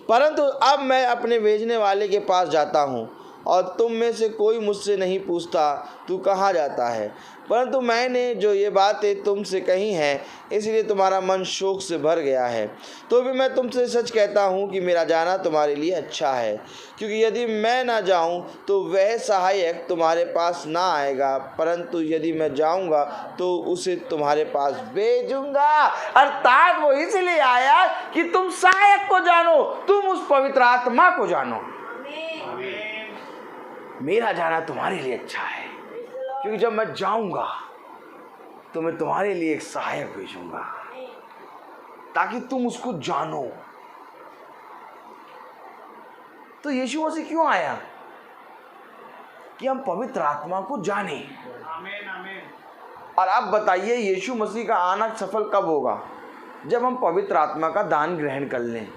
परंतु अब मैं अपने भेजने वाले के पास जाता हूँ और तुम में से कोई मुझसे नहीं पूछता तू कहाँ जाता है। परंतु मैंने जो ये बातें तुमसे कही हैं इसलिए तुम्हारा मन शोक से भर गया है। तो भी मैं तुमसे सच कहता हूँ कि मेरा जाना तुम्हारे लिए अच्छा है, क्योंकि यदि मैं ना जाऊँ तो वह सहायक तुम्हारे पास ना आएगा, परंतु यदि मैं जाऊँगा तो उसे तुम्हारे पास भेजूँगा। अर्थात वो इसलिए आया कि तुम सहायक को जानो, तुम उस पवित्र आत्मा को जानो। मेरा जाना तुम्हारे लिए अच्छा है, क्योंकि जब मैं जाऊंगा तो मैं तुम्हारे लिए एक सहायक भेजूंगा ताकि तुम उसको जानो। तो यीशु मसीह क्यों आया? कि हम पवित्र आत्मा को जाने। आमीन आमीन। और अब बताइए यीशु मसीह का आना सफल कब होगा? जब हम पवित्र आत्मा का दान ग्रहण कर लें।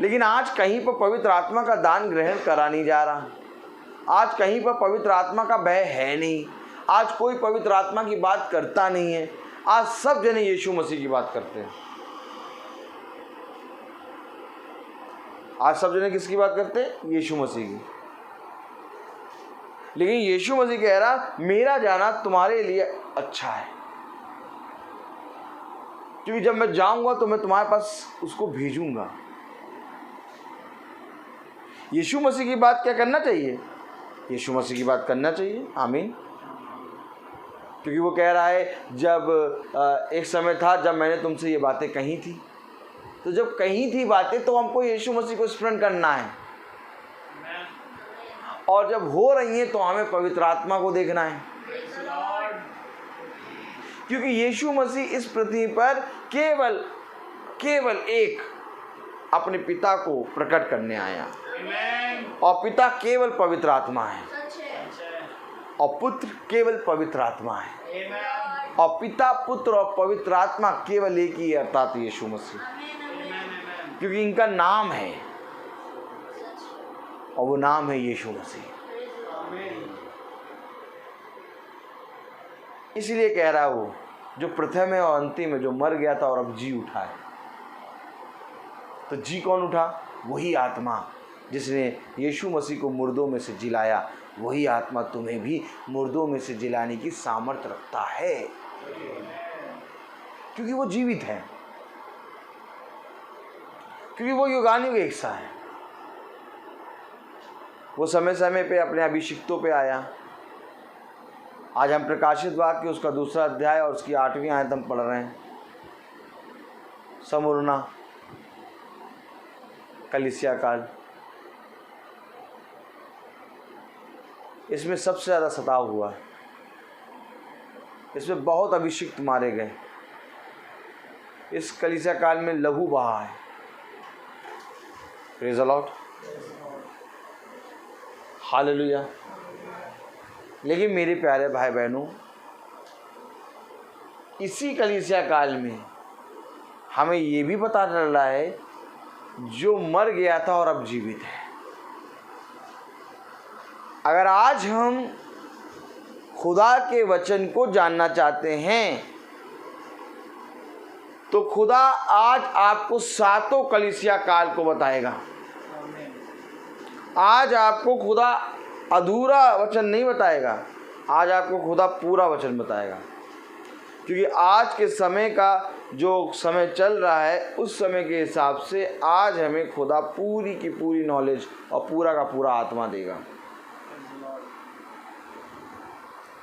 लेकिन आज कहीं पर पवित्र आत्मा का दान ग्रहण करा नहीं जा रहा। आज कहीं पर पवित्र आत्मा का भय है नहीं। आज कोई पवित्र आत्मा की बात करता नहीं है। आज सब जने यीशु मसीह की बात करते हैं। आज सब जने किसकी बात करते हैं? यीशु मसीह की। लेकिन यीशु मसीह कह रहा मेरा जाना तुम्हारे लिए अच्छा है, क्योंकि जब मैं जाऊंगा तो मैं तुम्हारे पास उसको भेजूंगा। यीशु मसीह की बात क्या करना चाहिए? यीशु मसीह की बात करना चाहिए। आमीन। क्योंकि वो कह रहा है जब एक समय था जब मैंने तुमसे ये बातें कही थी। तो जब कही थी बातें तो हमको यीशु मसीह को स्मरण करना है, और जब हो रही हैं तो हमें पवित्र आत्मा को देखना है। क्योंकि यीशु मसीह इस पृथ्वी पर केवल एक अपने पिता को प्रकट करने आया, और पिता केवल पवित्र आत्मा है, और पुत्र केवल पवित्र आत्मा है, और पिता पुत्र और पवित्र आत्मा केवल एक ही है, अर्थात यीशु मसीह। क्योंकि इनका नाम है, और वो नाम है यीशु मसीह। इसलिए कह रहा है वो जो प्रथम है और अंतिम है, जो मर गया था और अब जी उठा है। तो जी कौन उठा? वही आत्मा जिसने यीशु मसीह को मुर्दों में से जिलाया। वही आत्मा तुम्हें भी मुर्दों में से जिलाने की सामर्थ्य रखता है, क्योंकि वो जीवित है, क्योंकि वो युगानुयुग एक सा है। वो समय समय पे अपने अभिषिक्तों पे आया। आज हम प्रकाशित वाक्य उसका 2 अध्याय और उसकी 8वीं आयत हम पढ़ रहे हैं। समूरना कलीसिया काल, इसमें सबसे ज़्यादा सताव हुआ। इसमें बहुत अभिषिक्त मारे गए। इस कलीसिया काल में लहू बहा है। Praise the lord, hallelujah. लेकिन मेरे प्यारे भाई बहनों, इसी कलीसिया काल में हमें ये भी पता चल रहा है जो मर गया था और अब जीवित है। अगर आज हम खुदा के वचन को जानना चाहते हैं तो खुदा आज आपको 7 कलीसिया काल को बताएगा। आज आपको खुदा अधूरा वचन नहीं बताएगा, आज आपको खुदा पूरा वचन बताएगा। क्योंकि आज के समय का जो समय चल रहा है उस समय के हिसाब से आज हमें खुदा पूरी की पूरी नॉलेज और पूरा का पूरा आत्मा देगा।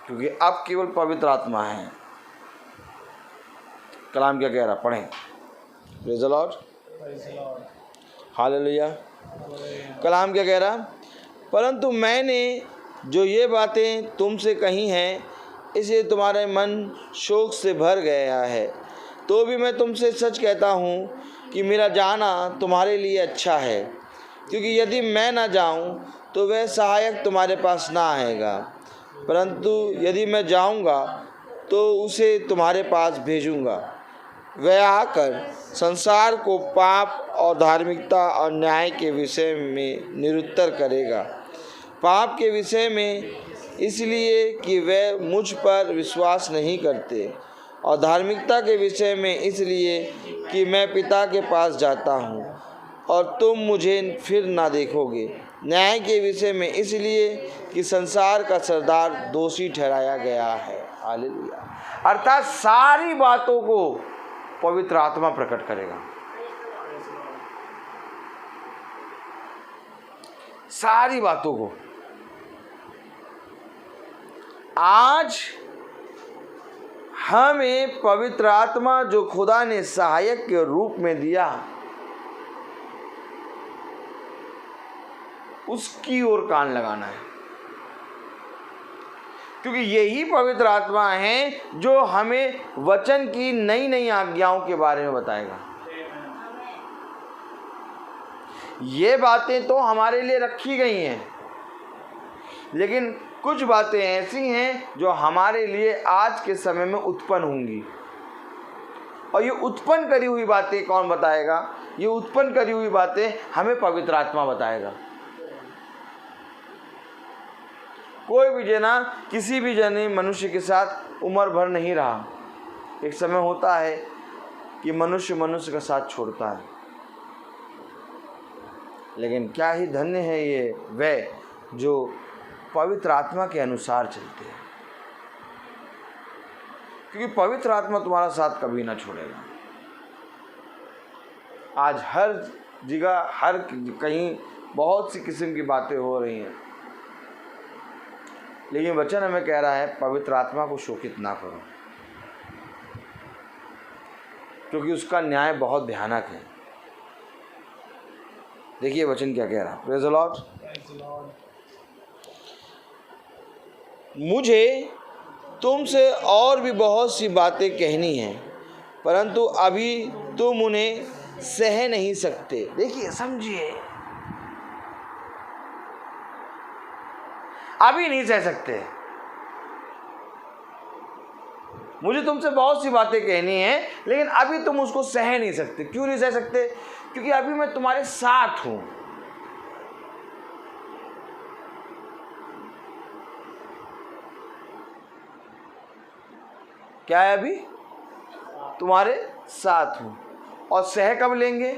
क्योंकि अब केवल पवित्र आत्मा है। कलाम क्या कह रहा, पढ़ें। Praise the lord, hallelujah. कलाम क्या कह रहा, परंतु मैंने जो ये बातें तुमसे कही हैं इसलिए तुम्हारे मन शोक से भर गया है। तो भी मैं तुमसे सच कहता हूँ कि मेरा जाना तुम्हारे लिए अच्छा है, क्योंकि यदि मैं ना जाऊँ तो वह सहायक तुम्हारे पास ना आएगा, परंतु यदि मैं जाऊँगा तो उसे तुम्हारे पास भेजूँगा। वह आकर संसार को पाप और धार्मिकता और न्याय के विषय में निरुत्तर करेगा। पाप के विषय में इसलिए कि वे मुझ पर विश्वास नहीं करते, और धार्मिकता के विषय में इसलिए कि मैं पिता के पास जाता हूँ और तुम मुझे फिर ना देखोगे। न्याय के विषय में इसलिए कि संसार का सरदार दोषी ठहराया गया है। हालेलुया। अर्थात सारी बातों को पवित्र आत्मा प्रकट करेगा। सारी बातों को। आज हमें पवित्र आत्मा जो खुदा ने सहायक के रूप में दिया उसकी ओर कान लगाना है। क्योंकि यही पवित्र आत्मा है जो हमें वचन की नई नई आज्ञाओं के बारे में बताएगा। ये बातें तो हमारे लिए रखी गई हैं, लेकिन कुछ बातें ऐसी हैं जो हमारे लिए आज के समय में उत्पन्न होंगी। और ये उत्पन्न करी हुई बातें कौन बताएगा? ये उत्पन्न करी हुई बातें हमें पवित्र आत्मा बताएगा। कोई भी जना किसी भी जने मनुष्य के साथ उम्र भर नहीं रहा। एक समय होता है कि मनुष्य मनुष्य का साथ छोड़ता है, लेकिन क्या ही धन्य है ये वे जो पवित्र आत्मा के अनुसार चलते हैं, क्योंकि पवित्र आत्मा तुम्हारा साथ कभी ना छोड़ेगा। आज हर जगह हर कहीं बहुत सी किस्म की बातें हो रही हैं, लेकिन वचन हमें कह रहा है पवित्र आत्मा को शोकित ना करो, क्योंकि उसका न्याय बहुत भयानक है। देखिए वचन क्या कह रहा है। Praise the Lord. मुझे तुमसे और भी बहुत सी बातें कहनी हैं, परंतु अभी तुम उन्हें सह नहीं सकते। देखिए, समझिए, अभी नहीं सह सकते। मुझे तुमसे बहुत सी बातें कहनी हैं, लेकिन अभी तुम उसको सह नहीं सकते। क्यों नहीं सह सकते? क्योंकि अभी मैं तुम्हारे साथ हूं। क्या है? अभी तुम्हारे साथ हूं। और सह कब लेंगे?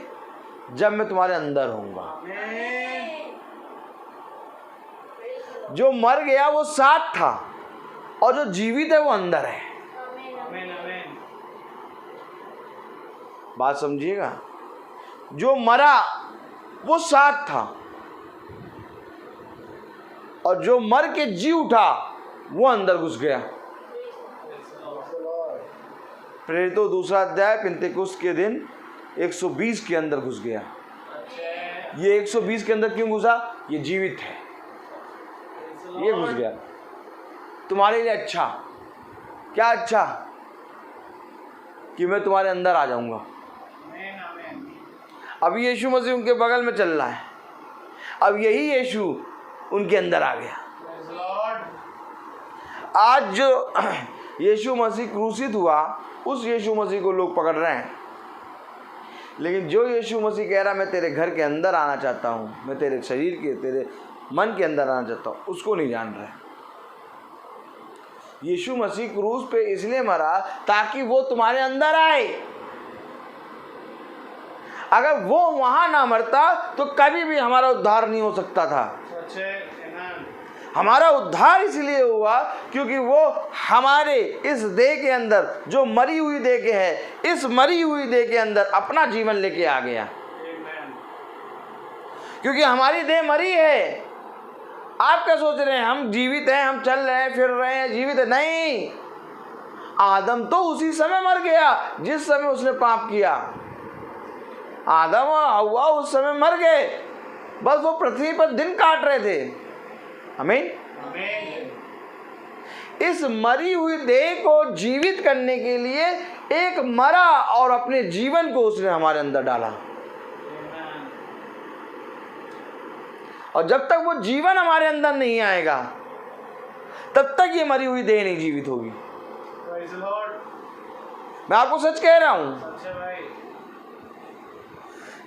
जब मैं तुम्हारे अंदर होऊंगा। जो मर गया वो साथ था, और जो जीवित है वो अंदर है। बात समझिएगा। जो मरा वो साथ था, और जो मर के जी उठा वो अंदर घुस गया। प्रेरितों 2 अध्याय, पिन्तेकुस्त के दिन 120 के अंदर घुस गया। ये 120 के अंदर क्यों घुसा? ये जीवित है, ये घुस गया। तुम्हारे लिए अच्छा क्या? अच्छा कि मैं तुम्हारे अंदर आ जाऊंगा। अब यीशु मसीह उनके बगल में चल रहा है, अब यही यीशु उनके अंदर आ गया। आज जो यीशु मसीह क्रूसित हुआ, उस यीशु मसीह को लोग पकड़ रहे हैं, लेकिन जो यीशु मसीह कह रहा मैं तेरे घर के अंदर आना चाहता हूँ, मैं तेरे शरीर के, तेरे मन के अंदर आना चाहता हूँ, उसको नहीं जान रहे। यीशु मसीह क्रूस पे इसलिए मरा ताकि वो तुम्हारे अंदर आए। अगर वो वहां ना मरता तो कभी भी हमारा उद्धार नहीं हो सकता था। हमारा उद्धार इसलिए हुआ क्योंकि वो हमारे इस देह के अंदर, जो मरी हुई देह के है, इस मरी हुई देह के अंदर अपना जीवन लेके आ गया। क्योंकि हमारी देह मरी है। आप क्या सोच रहे हैं? हम जीवित हैं, हम चल रहे हैं, फिर रहे हैं, जीवित है? नहीं। आदम तो उसी समय मर गया जिस समय उसने पाप किया। आदम और हव्वा उस समय मर गए, बस वो पृथ्वी पर दिन काट रहे थे। आमीन। इस मरी हुई देह को जीवित करने के लिए एक मरा और अपने जीवन को उसने हमारे अंदर डाला। और जब तक वो जीवन हमारे अंदर नहीं आएगा, तब तक ये मरी हुई देह नहीं जीवित होगी। मैं आपको सच कह रहा हूं,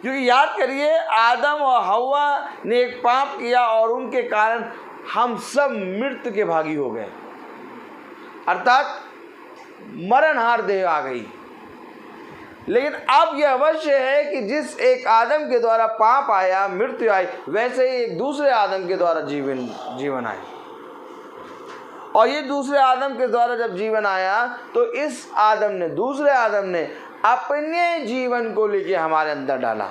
क्योंकि याद करिए, आदम और हव्वा ने एक पाप किया और उनके कारण हम सब मृत्यु के भागी हो गए, अर्थात मरणहार देह आ गई। लेकिन अब यह अवश्य है कि जिस एक आदम के द्वारा पाप आया, मृत्यु आई, वैसे ही एक दूसरे आदम के द्वारा जीवन आया। और ये दूसरे आदम के द्वारा जब जीवन आया, तो इस आदम ने, दूसरे आदम ने अपने जीवन को लेके हमारे अंदर डाला।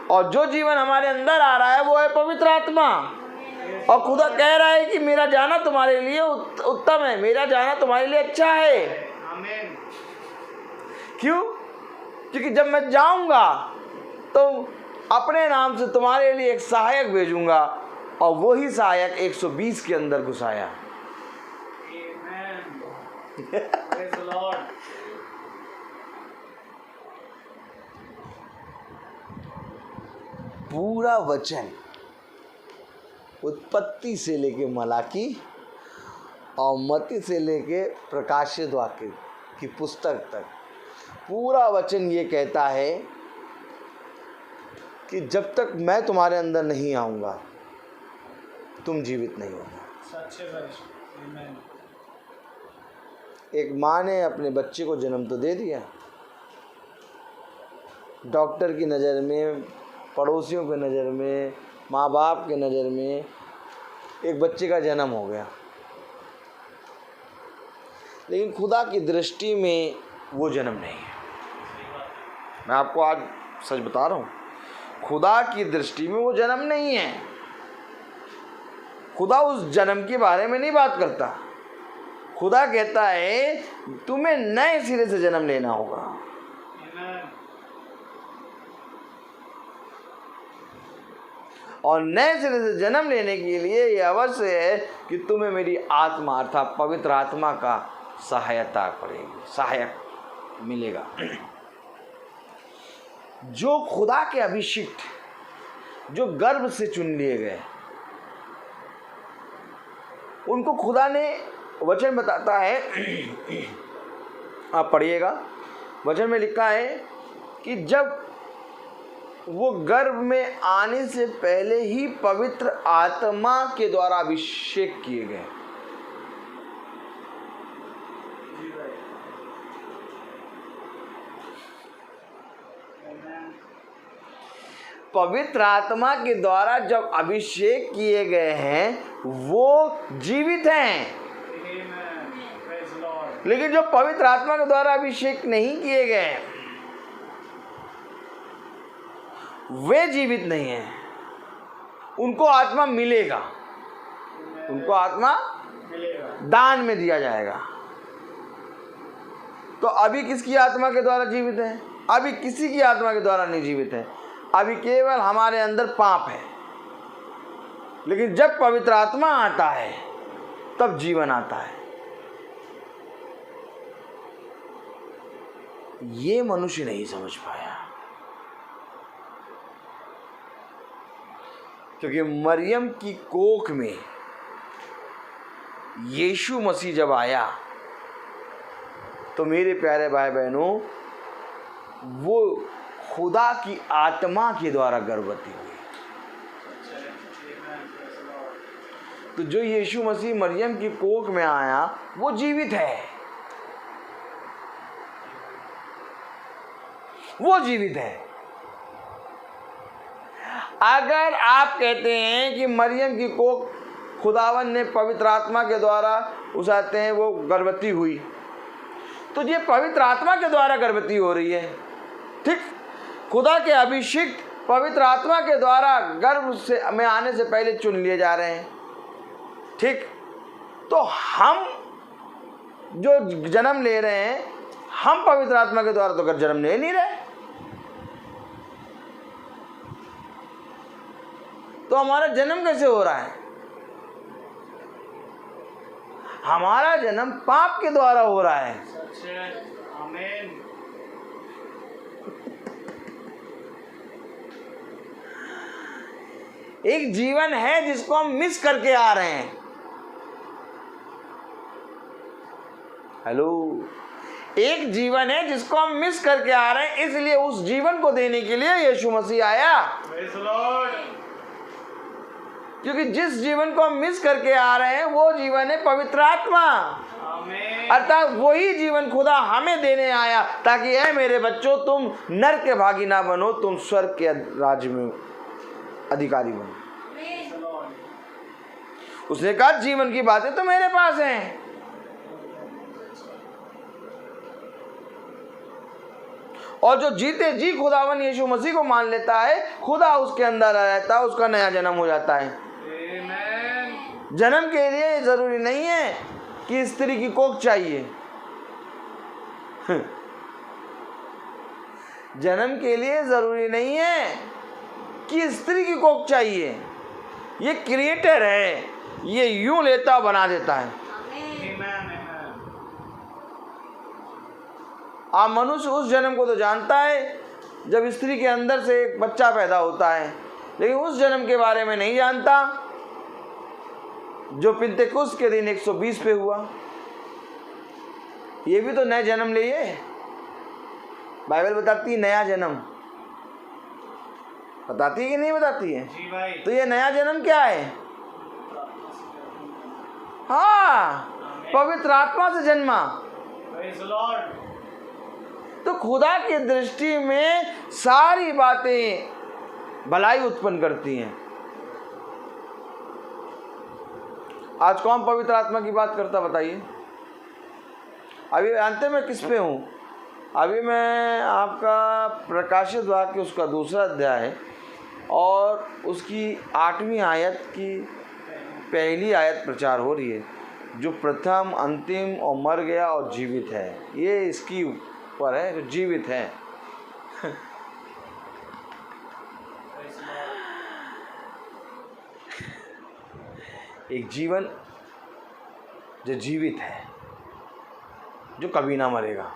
और जो जीवन हमारे अंदर आ रहा है वो है पवित्र आत्मा। और खुदा कह रहा है कि मेरा जाना तुम्हारे लिए उत्तम है, मेरा जाना तुम्हारे लिए अच्छा है। क्यों? क्योंकि जब मैं जाऊंगा तो अपने नाम से तुम्हारे लिए एक सहायक भेजूंगा, और वही सहायक 120 के अंदर घुसाया। Praise the Lord. पूरा वचन उत्पत्ति से लेके मलाकी और मत्ती से लेके प्रकाशित वाक्य की पुस्तक तक पूरा वचन ये कहता है कि जब तक मैं तुम्हारे अंदर नहीं आऊँगा तुम जीवित नहीं होगा। सच्चे भाई। Amen. एक माँ ने अपने बच्चे को जन्म तो दे दिया, डॉक्टर की नज़र में, पड़ोसियों की नज़र में, माँ बाप के नज़र में एक बच्चे का जन्म हो गया, लेकिन खुदा की दृष्टि में वो जन्म नहीं है। मैं आपको आज सच बता रहा हूँ, खुदा की दृष्टि में वो जन्म नहीं है। खुदा उस जन्म के बारे में नहीं बात करता। खुदा कहता है तुम्हें नए सिरे से जन्म लेना होगा। और नए सिरे से जन्म लेने के लिए यह अवश्य है कि तुम्हें मेरी आत्मा अर्थात पवित्र आत्मा का सहायता पड़ेगी, सहायक मिलेगा। जो खुदा के अभिषिक्त, जो गर्भ से चुन लिए गए, उनको खुदा ने, वचन बताता है, आप पढ़िएगा, वचन में लिखा है कि जब वो गर्भ में आने से पहले ही पवित्र आत्मा के द्वारा अभिषेक किए गए। पवित्र आत्मा के द्वारा जब अभिषेक किए गए हैं वो जीवित हैं। लेकिन जो पवित्र आत्मा के द्वारा अभिषेक नहीं किए गए वे जीवित नहीं हैं। उनको आत्मा मिलेगा, उनको आत्मा दान में दिया जाएगा। तो अभी किसकी आत्मा के द्वारा जीवित है? अभी किसी की आत्मा के द्वारा नहीं जीवित है। अभी केवल हमारे अंदर पाप है। लेकिन जब पवित्र आत्मा आता है तब जीवन आता है। ये मनुष्य नहीं समझ पाया, क्योंकि मरियम की कोख में यीशु मसीह जब आया तो मेरे प्यारे भाई बहनों, वो खुदा की आत्मा के द्वारा गर्भवती हुई। तो जो यीशु मसीह मरियम की कोख में आया वो जीवित है, वो जीवित है। अगर आप कहते हैं कि मरियम की कोख खुदावन ने पवित्र आत्मा के द्वारा उसाते हैं, वो गर्भवती हुई, तो ये पवित्र आत्मा के द्वारा गर्भवती हो रही है। ठीक, खुदा के अभिषिक्त पवित्र आत्मा के द्वारा गर्भ से में आने से पहले चुन लिए जा रहे हैं। ठीक, तो हम जो जन्म ले रहे हैं, हम पवित्र आत्मा के द्वारा तो जन्म ले नहीं रहे। तो हमारा जन्म कैसे हो रहा है? हमारा जन्म पाप के द्वारा हो रहा है। आमीन। एक जीवन है जिसको हम मिस करके आ रहे हैं। हेलो, एक जीवन है जिसको हम मिस करके आ रहे हैं, इसलिए उस जीवन को देने के लिए यीशु मसीह आया। Praise the Lord. क्योंकि जिस जीवन को हम मिस करके आ रहे हैं वो जीवन है पवित्र आत्मा। आमीन। अर्थात वही जीवन खुदा हमें देने आया ताकि ऐ मेरे बच्चों, तुम नरक के भागी ना बनो, तुम स्वर्ग के राज्य में अधिकारी बनो। उसने कहा जीवन की बातें तो मेरे पास हैं। और जो जीते जी खुदावन यीशु मसीह को मान लेता है, खुदा उसके अंदर आ जाता है, उसका नया जन्म हो जाता है। आमीन। जन्म के लिए जरूरी नहीं है कि स्त्री की कोख चाहिए। जन्म के लिए जरूरी नहीं है कि स्त्री की कोख चाहिए। ये क्रिएटर है, ये यूं लेता बना देता है। आप मनुष्य उस जन्म को तो जानता है जब स्त्री के अंदर से एक बच्चा पैदा होता है, लेकिन उस जन्म के बारे में नहीं जानता जो पिंतेकुस्त के दिन 120 पे हुआ। ये भी तो नया जन्म लिए, बाइबल बताती है नया जन्म, बताती है कि नहीं बताती है? जी भाई। तो ये नया जन्म क्या है? हाँ, पवित्र आत्मा से जन्मा। Praise the Lord। तो खुदा की दृष्टि में सारी बातें भलाई उत्पन्न करती हैं। आज कौन पवित्र आत्मा की बात करता बताइए? अभी अंत में किस पे हूँ? अभी मैं आपका प्रकाशित वाक्य उसका 2 अध्याय और उसकी 8वीं आयत की पहली आयत प्रचार हो रही है, जो प्रथम, अंतिम और मर गया और जीवित है। ये इसकी ऊपर है, जो जीवित है। एक जीवन जो जीवित है, जो कभी ना मरेगा।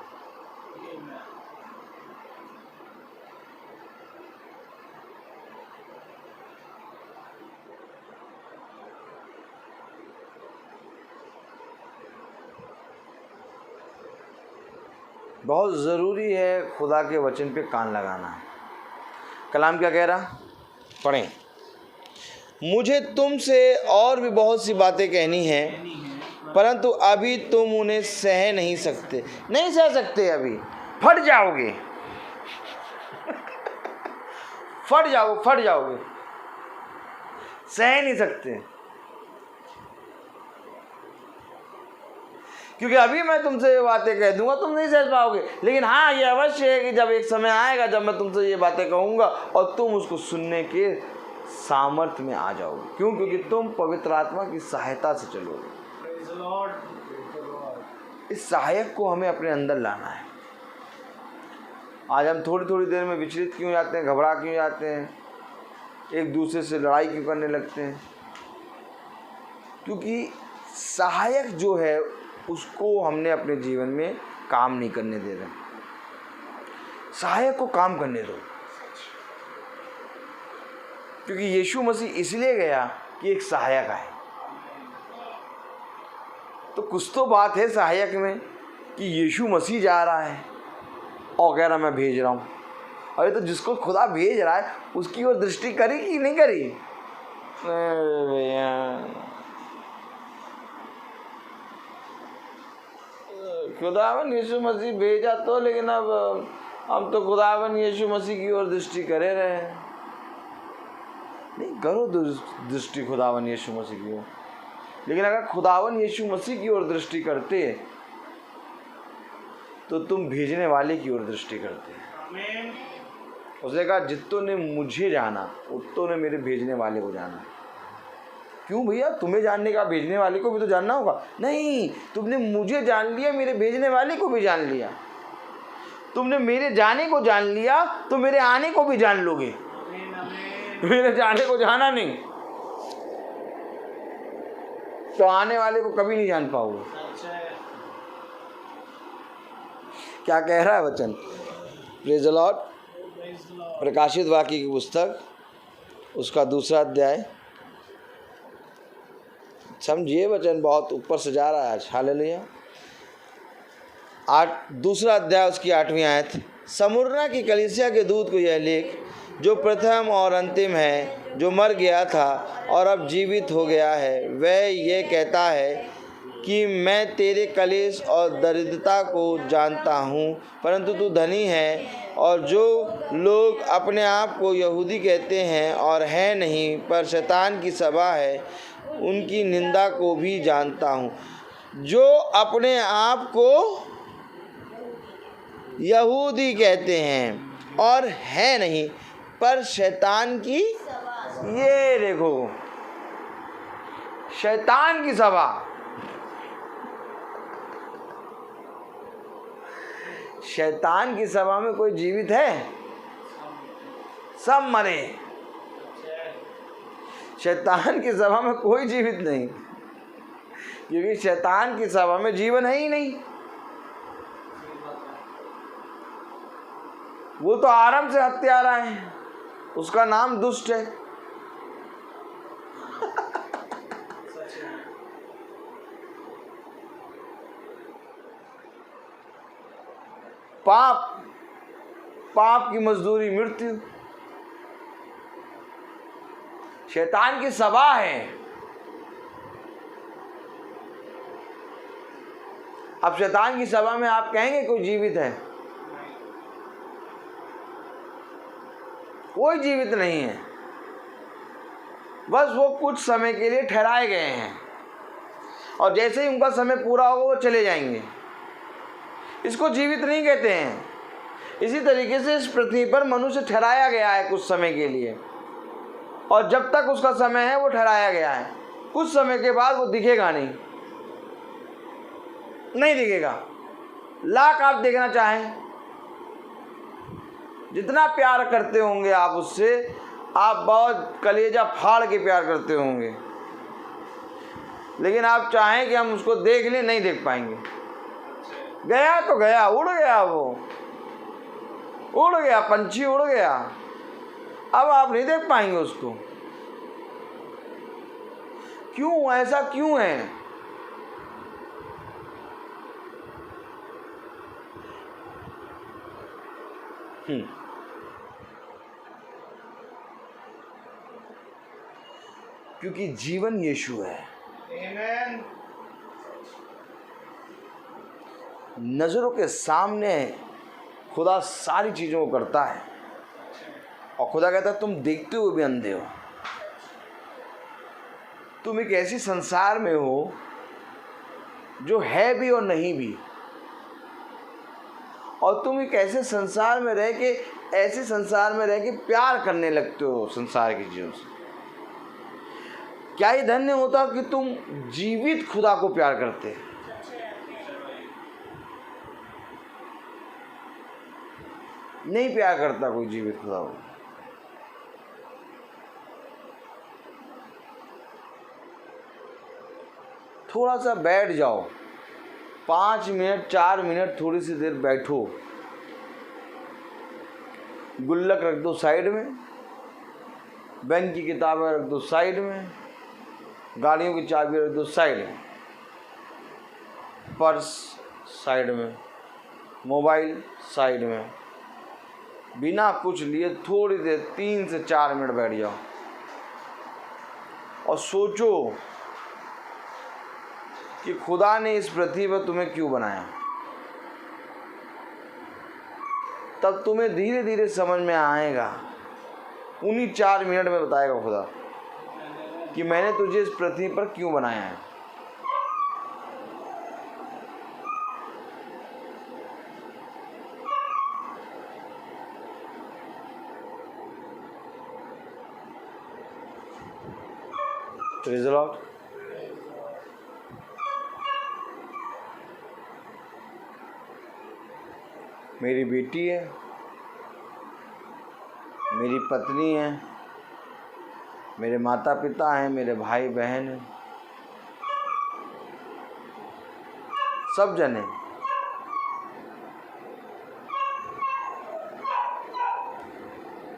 बहुत ज़रूरी है खुदा के वचन पे कान लगाना। कलाम क्या कह रहा? पढ़ें। मुझे तुमसे और भी बहुत सी बातें कहनी हैं, परंतु अभी तुम उन्हें सह नहीं सकते। नहीं सह सकते, अभी फट जाओगे। फट जाओगे, सह नहीं सकते। क्योंकि अभी मैं तुमसे ये बातें कह दूंगा, तुम नहीं सह पाओगे। लेकिन हाँ, ये अवश्य है कि जब एक समय आएगा जब मैं तुमसे ये बातें कहूँगा और तुम उसको सुनने के सामर्थ्य में आ जाओगे। क्यों? क्योंकि तुम पवित्र आत्मा की सहायता से चलोगे। इस सहायक को हमें अपने अंदर लाना है। आज हम थोड़ी थोड़ी देर में विचलित क्यों जाते हैं, घबरा क्यों जाते हैं, एक दूसरे से लड़ाई क्यों करने लगते हैं? क्योंकि सहायक जो है उसको हमने अपने जीवन में काम नहीं करने दे रहे। सहायक को काम करने दो। क्योंकि यीशु मसीह इसलिए गया कि एक सहायक आए। तो कुछ तो बात है सहायक में कि यीशु मसीह जा रहा है और कह रहा मैं भेज रहा हूँ। अरे तो जिसको खुदा भेज रहा है उसकी ओर दृष्टि करी कि नहीं करी? खुदावन यीशु मसीह भेजा तो, लेकिन अब हम तो खुदावन यीशु मसीह की ओर दृष्टि करे रहे। नहीं करो दृष्टि खुदावन यीशु मसीह की ओर। लेकिन अगर खुदावन यीशु मसीह की ओर दृष्टि करते तो तुम भेजने वाले की ओर दृष्टि करते। उसने कहा जितनों ने मुझे जाना उतनों ने मेरे भेजने वाले को जाना। क्यों भैया? तुम्हें जानने का भेजने वाले को भी तो जानना होगा। नहीं, तुमने मुझे जान लिया, मेरे भेजने वाले को भी जान लिया। तुमने मेरे जाने को जान लिया तो मेरे आने को भी जान लोगे। मेरे जाने को जाना नहीं तो आने वाले को कभी नहीं जान पाओगे। क्या कह रहा है वचन? Praise the Lord. प्रकाशित वाक्य की पुस्तक उसका 2 अध्याय, समझिए वचन बहुत ऊपर से जा रहा है आज। हालेलुया। 2 अध्याय उसकी 8वीं आयत। स्मुरना की कलीसिया के दूत को यह लिख, जो प्रथम और अंतिम है, जो मर गया था और अब जीवित हो गया है, वह ये कहता है कि मैं तेरे कलेश और दरिद्रता को जानता हूँ, परंतु तू धनी है और जो लोग अपने आप को यहूदी कहते हैं और है नहीं पर शैतान की सभा है, उनकी निंदा को भी जानता हूँ। जो अपने आप को यहूदी कहते हैं और है नहीं पर शैतान की, ये देखो, शैतान की सभा। शैतान की सभा में कोई जीवित है? सब मरे। शैतान की सभा में कोई जीवित नहीं, क्योंकि शैतान की सभा में जीवन है ही नहीं। वो तो आराम से हत्यारा है, उसका नाम दुष्ट है। पाप की मजदूरी मृत्यु। शैतान की सभा है। अब शैतान की सभा में आप कहेंगे कोई जीवित है? कोई जीवित नहीं है। बस वो कुछ समय के लिए ठहराए गए हैं, और जैसे ही उनका समय पूरा होगा वो चले जाएंगे। इसको जीवित नहीं कहते हैं। इसी तरीके से इस पृथ्वी पर मनुष्य ठहराया गया है कुछ समय के लिए, और जब तक उसका समय है वो ठहराया गया है। कुछ समय के बाद वो दिखेगा नहीं दिखेगा। लाख आप देखना चाहें, जितना प्यार करते होंगे आप उससे, आप बहुत कलेजा फाड़ के प्यार करते होंगे, लेकिन आप चाहें कि हम उसको देख लें, नहीं देख पाएंगे। गया तो गया, उड़ गया, वो उड़ गया, पंछी उड़ गया, अब आप नहीं देख पाएंगे उसको। क्यों? ऐसा क्यों है? क्योंकि जीवन यीशु है। आमीन। नजरों के सामने खुदा सारी चीजों को करता है, और खुदा कहता है तुम देखते हुए भी अंधे हो। तुम एक ऐसी संसार में हो जो है भी और नहीं भी, और तुम एक ऐसे संसार में रह के प्यार करने लगते हो संसार की चीजों से। क्या ही धन्य होता कि तुम जीवित खुदा को प्यार करते। नहीं प्यार करता कोई जीवित खुदा को। थोड़ा सा बैठ जाओ, 5 मिनट 4 मिनट थोड़ी सी देर बैठो। गुल्लक रख दो साइड में, बैंक की किताबें रख दो साइड में, गाड़ियों की चाबी रख दो साइड में, पर्स साइड में, मोबाइल साइड में, बिना कुछ लिए थोड़ी देर 3 से 4 मिनट बैठ जाओ और सोचो कि खुदा ने इस पृथ्वी पर तुम्हें क्यों बनाया। तब तुम्हें धीरे धीरे समझ में आएगा। उन्हीं 4 मिनट में बताएगा खुदा कि मैंने तुझे इस पृथ्वी पर क्यों बनाया है। Praise the Lord. मेरी बेटी है, मेरी पत्नी है, मेरे माता पिता हैं, मेरे भाई बहन हैं, सब जने।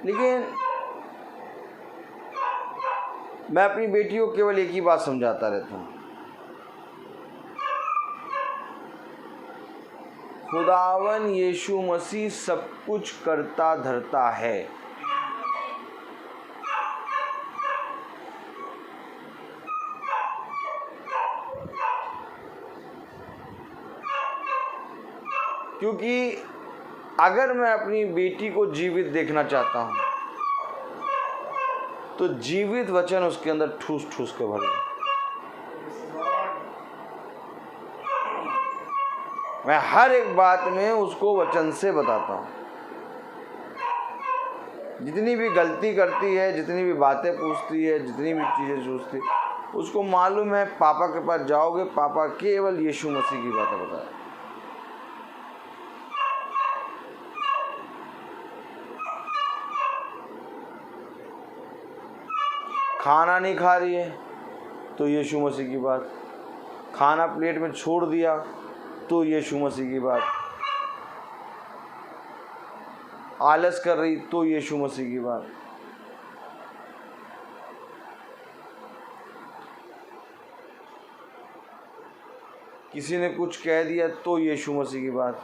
लेकिन मैं अपनी बेटी को केवल एक ही बात समझाता रहता हूँ, खुदावन यीशु मसीह सब कुछ करता धरता है। क्योंकि अगर मैं अपनी बेटी को जीवित देखना चाहता हूँ तो जीवित वचन उसके अंदर ठूस ठूस के भर दूं। मैं हर एक बात में उसको वचन से बताता हूँ। जितनी भी गलती करती है, जितनी भी बातें पूछती है, जितनी भी चीज़ें सोचती, उसको मालूम है पापा के पास जाओगे, पापा केवल यीशु मसीह की बातें बताए। खाना नहीं खा रही है तो यीशु मसीह की बात, खाना प्लेट में छोड़ दिया तो यीशु मसीह की बात, आलस कर रही तो यीशु मसीह की बात। किसी ने कुछ कह दिया तो यीशु मसीह की बात,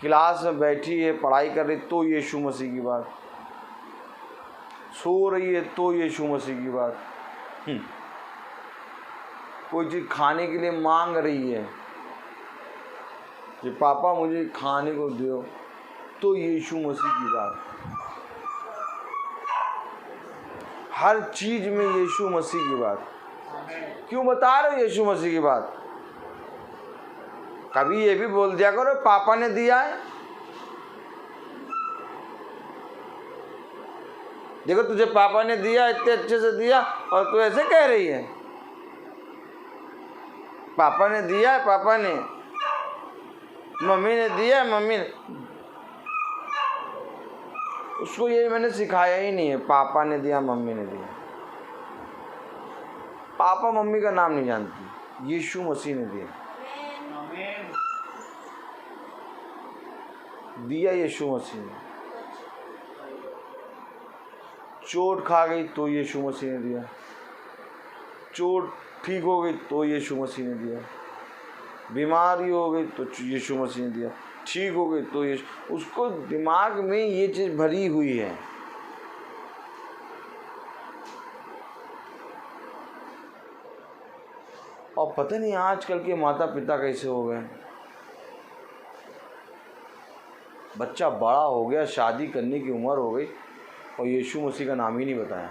क्लास में बैठी है पढ़ाई कर रही तो यीशु मसीह की बात, सो रही है तो यीशु मसीह की बात, कोई चीज़ खाने के लिए मांग रही है कि पापा मुझे खाने को दो तो यीशु मसीह की बात। हर चीज में यीशु मसीह की बात। क्यों बता रहे हो यीशु मसीह की बात? कभी ये भी बोल दिया करो पापा ने दिया है। देखो तुझे पापा ने दिया, इतने अच्छे से दिया और तू ऐसे कह रही है। पापा ने दिया है, पापा ने, मम्मी ने दिया है, मम्मी ने। उसको ये मैंने सिखाया ही नहीं है, पापा ने दिया मम्मी ने दिया। पापा मम्मी का नाम नहीं जानती, यीशु मसीह ने दिया। दिया यीशु मसीह ने। चोट खा गई तो यीशु मसीह ने दिया, चोट ठीक हो गई तो यीशु मसीह ने दिया, बीमारी हो गई तो यीशु मसीह ने दिया, ठीक हो गई तो यीशु। उसको दिमाग में ये चीज़ भरी हुई है। और पता नहीं आजकल के माता पिता कैसे हो गए। बच्चा बड़ा हो गया, शादी करने की उम्र हो गई और यीशु मसीह का नाम ही नहीं बताया।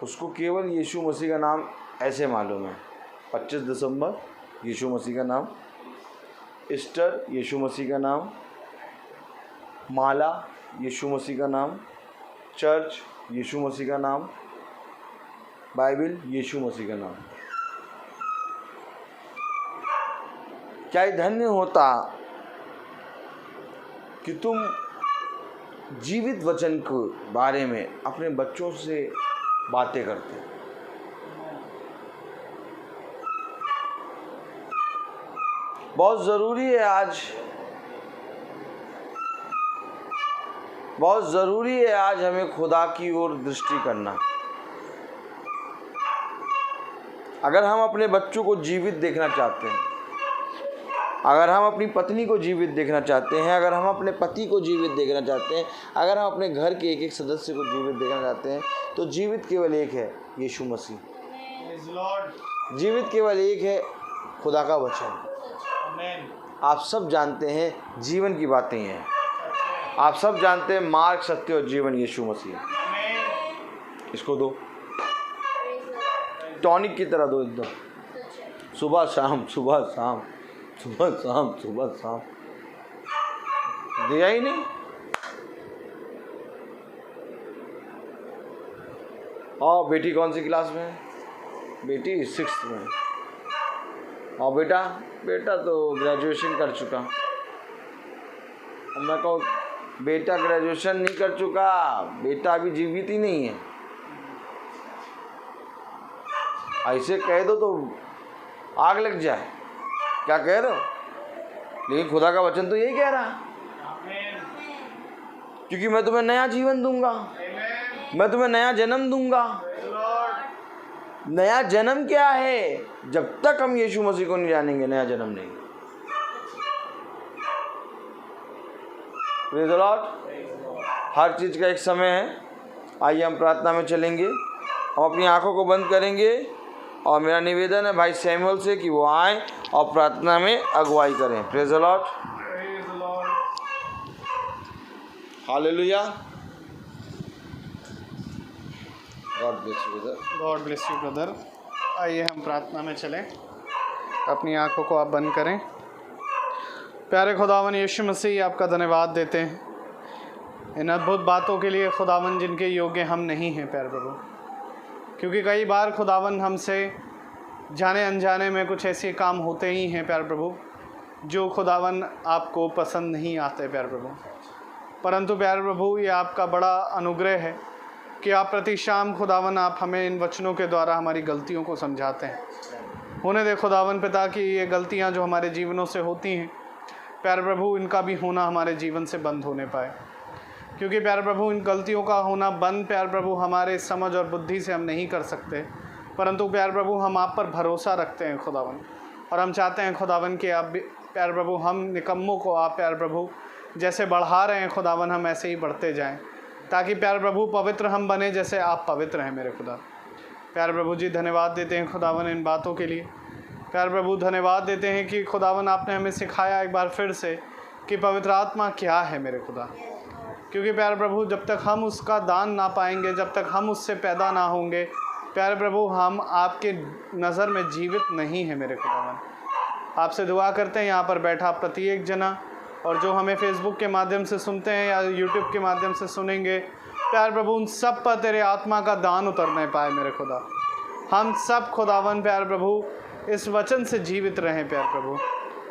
उसको केवल यीशु मसीह का नाम ऐसे मालूम है, 25 दिसंबर यीशु मसीह का नाम, ईस्टर यीशु मसीह का नाम, माला यीशु मसीह का नाम, चर्च यीशु मसीह का नाम, बाइबल यीशु मसीह का नाम। क्या ही धन्य होता कि तुम जीवित वचन के बारे में अपने बच्चों से बातें करते। बहुत ज़रूरी है आज, बहुत ज़रूरी है आज हमें खुदा की ओर दृष्टि करना। अगर हम अपने बच्चों को जीवित देखना चाहते हैं, अगर हम अपनी पत्नी को जीवित देखना चाहते हैं, अगर हम अपने पति को जीवित देखना चाहते हैं, अगर हम अपने घर के एक एक सदस्य को जीवित देखना चाहते हैं, तो जीवित केवल एक है, यीशु मसीह। जीवित केवल एक है, खुदा का वचन। आप सब जानते हैं जीवन की बातें हैं, आप सब जानते हैं मार्ग, सत्य और जीवन यीशु मसीह। इसको दो, टॉनिक की तरह दो एकदम, सुबह शाम सुबह शाम सुबह शाम सुबह शाम। दिया ही नहीं। और बेटी कौन सी क्लास में है? बेटी 6th में। और बेटा, बेटा तो ग्रेजुएशन कर चुका। मैं कहूँ बेटा ग्रेजुएशन नहीं कर चुका, बेटा अभी जीवित ही नहीं है। ऐसे कह दो तो आग लग जाए। क्या कह रहे हो? लेकिन खुदा का वचन तो यही कह रहा है, क्योंकि मैं तुम्हें नया जीवन दूंगा, मैं तुम्हें नया जन्म दूंगा। नया जन्म क्या है? जब तक हम यीशु मसीह को नहीं जानेंगे, नया जन्म नहीं। Praise the lord. हर चीज़ का एक समय है। आइए हम प्रार्थना में चलेंगे, हम अपनी आंखों को बंद करेंगे और मेरा निवेदन है भाई सैमुअल से कि वो आए और प्रार्थना में अगुवाई करें। Praise the lord, hallelujah. God bless you brother. God bless you brother. आइए हम प्रार्थना में चलें, अपनी आंखों को आप बंद करें। प्यारे खुदावन यीशु मसीह, आपका धन्यवाद देते हैं इन अद्भुत बातों के लिए खुदावन, जिनके योग्य हम नहीं हैं प्यारे प्रभु। क्योंकि कई बार खुदावन हमसे जाने अनजाने में कुछ ऐसे काम होते ही हैं प्यारे प्रभु, जो खुदावन आपको पसंद नहीं आते प्यारे प्रभु। परंतु प्यारे प्रभु ये आपका बड़ा अनुग्रह है कि आप प्रति शाम खुदावन आप हमें इन वचनों के द्वारा हमारी गलतियों को समझाते हैं। होने दे खुदावन पिता कि ये गलतियां जो हमारे जीवनों से होती हैं प्यारे प्रभु, इनका भी होना हमारे जीवन से बंद होने पाए, क्योंकि प्यारे प्रभु इन गलतियों का होना बंद प्यारे प्रभु हमारे समझ और बुद्धि से हम नहीं कर सकते, परंतु प्यारे प्रभु हम आप पर भरोसा रखते हैं खुदावन, और हम चाहते हैं खुदावन कि आप प्यारे प्रभु हम निकम्मों को आप प्यारे प्रभु जैसे बढ़ा रहे हैं खुदावन, हम ऐसे ही बढ़ते जाएं, ताकि प्यारे प्रभु पवित्र हम बने जैसे आप पवित्र हैं मेरे खुदा। प्यारे प्रभु जी धन्यवाद देते हैं खुदावन इन बातों के लिए। प्यारे प्रभु धन्यवाद देते हैं कि खुदावन आपने हमें सिखाया एक बार फिर से कि पवित्र आत्मा क्या है मेरे खुदा, क्योंकि प्यारे प्रभु जब तक हम उसका दान ना पाएंगे, जब तक हम उससे पैदा ना होंगे प्यारे प्रभु, हम आपके नज़र में जीवित नहीं है मेरे खुदावन। आपसे दुआ करते हैं यहाँ पर बैठा प्रत्येक जना, और जो हमें फेसबुक के माध्यम से सुनते हैं या यूट्यूब के माध्यम से सुनेंगे प्यारे प्रभु, उन सब पर तेरे आत्मा का दान उतरने पाए मेरे खुदा। हम सब खुदावन प्यारे प्रभु इस वचन से जीवित रहें प्यारे प्रभु।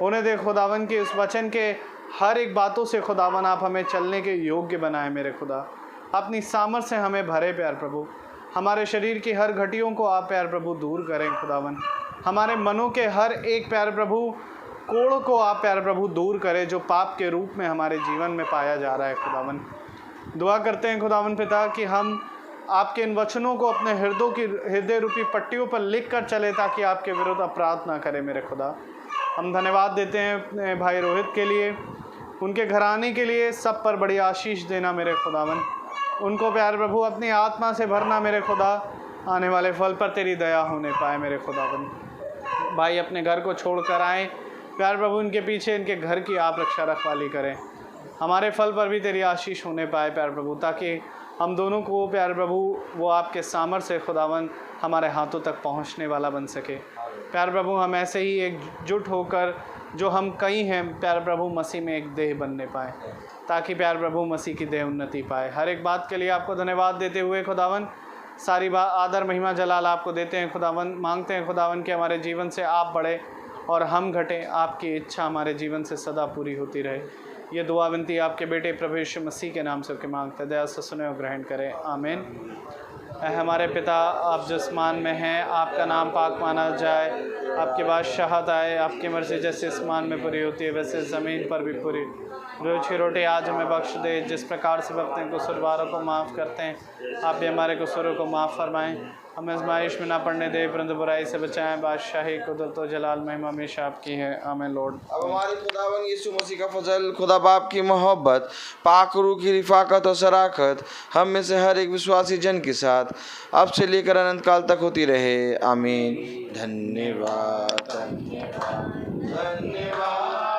होने दे खुदावन कि इस वचन के हर एक बातों से खुदावन आप हमें चलने के योग्य बनाएं मेरे खुदा। अपनी सामर्थ्य से हमें भरे प्यारे प्रभु। हमारे शरीर की हर घटियों को आप प्यारे प्रभु दूर करें खुदावन। हमारे मनों के हर एक प्यारे प्रभु कोड़ को आप प्यारे प्रभु दूर करें जो पाप के रूप में हमारे जीवन में पाया जा रहा है खुदावन। दुआ करते हैं खुदावन पिता कि हम आपके इन वचनों को अपने हृदय रूपी पट्टियों पर लिख कर चले, ताकि आपके विरुद्ध अपराध ना करें मेरे खुदा। हम धन्यवाद देते हैं अपने भाई रोहित के लिए, उनके घराने के लिए, सब पर बड़ी आशीष देना मेरे खुदावन। उनको प्यारे प्रभु अपनी आत्मा से भरना मेरे खुदा, आने वाले फल पर तेरी दया होने पाए मेरे खुदावन। भाई अपने घर को छोड़ कर आएँ प्यारे प्रभु, इनके पीछे इनके घर की आप रक्षा रखवाली करें। हमारे फल पर भी तेरी आशीष होने पाए प्यारे प्रभु, ताकि हम दोनों को प्यारे प्रभु वो आपके सामर्थ्य से खुदावन हमारे हाथों तक पहुंचने वाला बन सके प्यारे प्रभु। हम ऐसे ही एकजुट होकर जो हम कई हैं प्यारे प्रभु मसीह में एक देह बनने पाए, ताकि प्यारे प्रभु मसीह की देह उन्नति पाए। हर एक बात के लिए आपको धन्यवाद देते हुए खुदावन सारी बात आदर महिमा जलाल आपको देते हैं खुदावन। मांगते हैं खुदावन कि हमारे जीवन से आप बढ़े और हम घटें, आपकी इच्छा हमारे जीवन से सदा पूरी होती रहे। ये दुआ विनती आपके बेटे प्रभु यीशु मसीह के नाम से के मांगते दया से सुने और ग्रहण करें, आमीन। हमारे पिता आप जो आसमान में हैं, आपका नाम पाक माना जाए, आपकी बादशाहत आए, आपकी मर्ज़ी जैसे आसमान में पूरी होती है वैसे ज़मीन पर भी पूरी। रोज़ की रोटी आज हमें बख्श दे, जिस प्रकार से अपने कसूरवारों को माफ़ करते हैं आप भी हमारे कसूरों को माफ़ फरमाएँ। हमें आज़माइश में ना पड़ने दे, परंतु बुराई से बचाएं। बादशाही कुदरत और जलाल महिमा हमेशा आपकी है, आमीन लॉर्ड। अब हमारे खुदावन यीशु मसीह का फजल, खुदा बाप की मोहब्बत, पाक रूह की रिफाकत और शराकत हम में से हर एक विश्वासी जन के साथ अब से लेकर अनंत काल तक होती रहे, आमीन। धन्यवाद धन्यवाद धन्यवाद,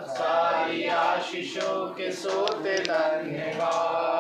सारी आशीषों के सोते धन्यवाद।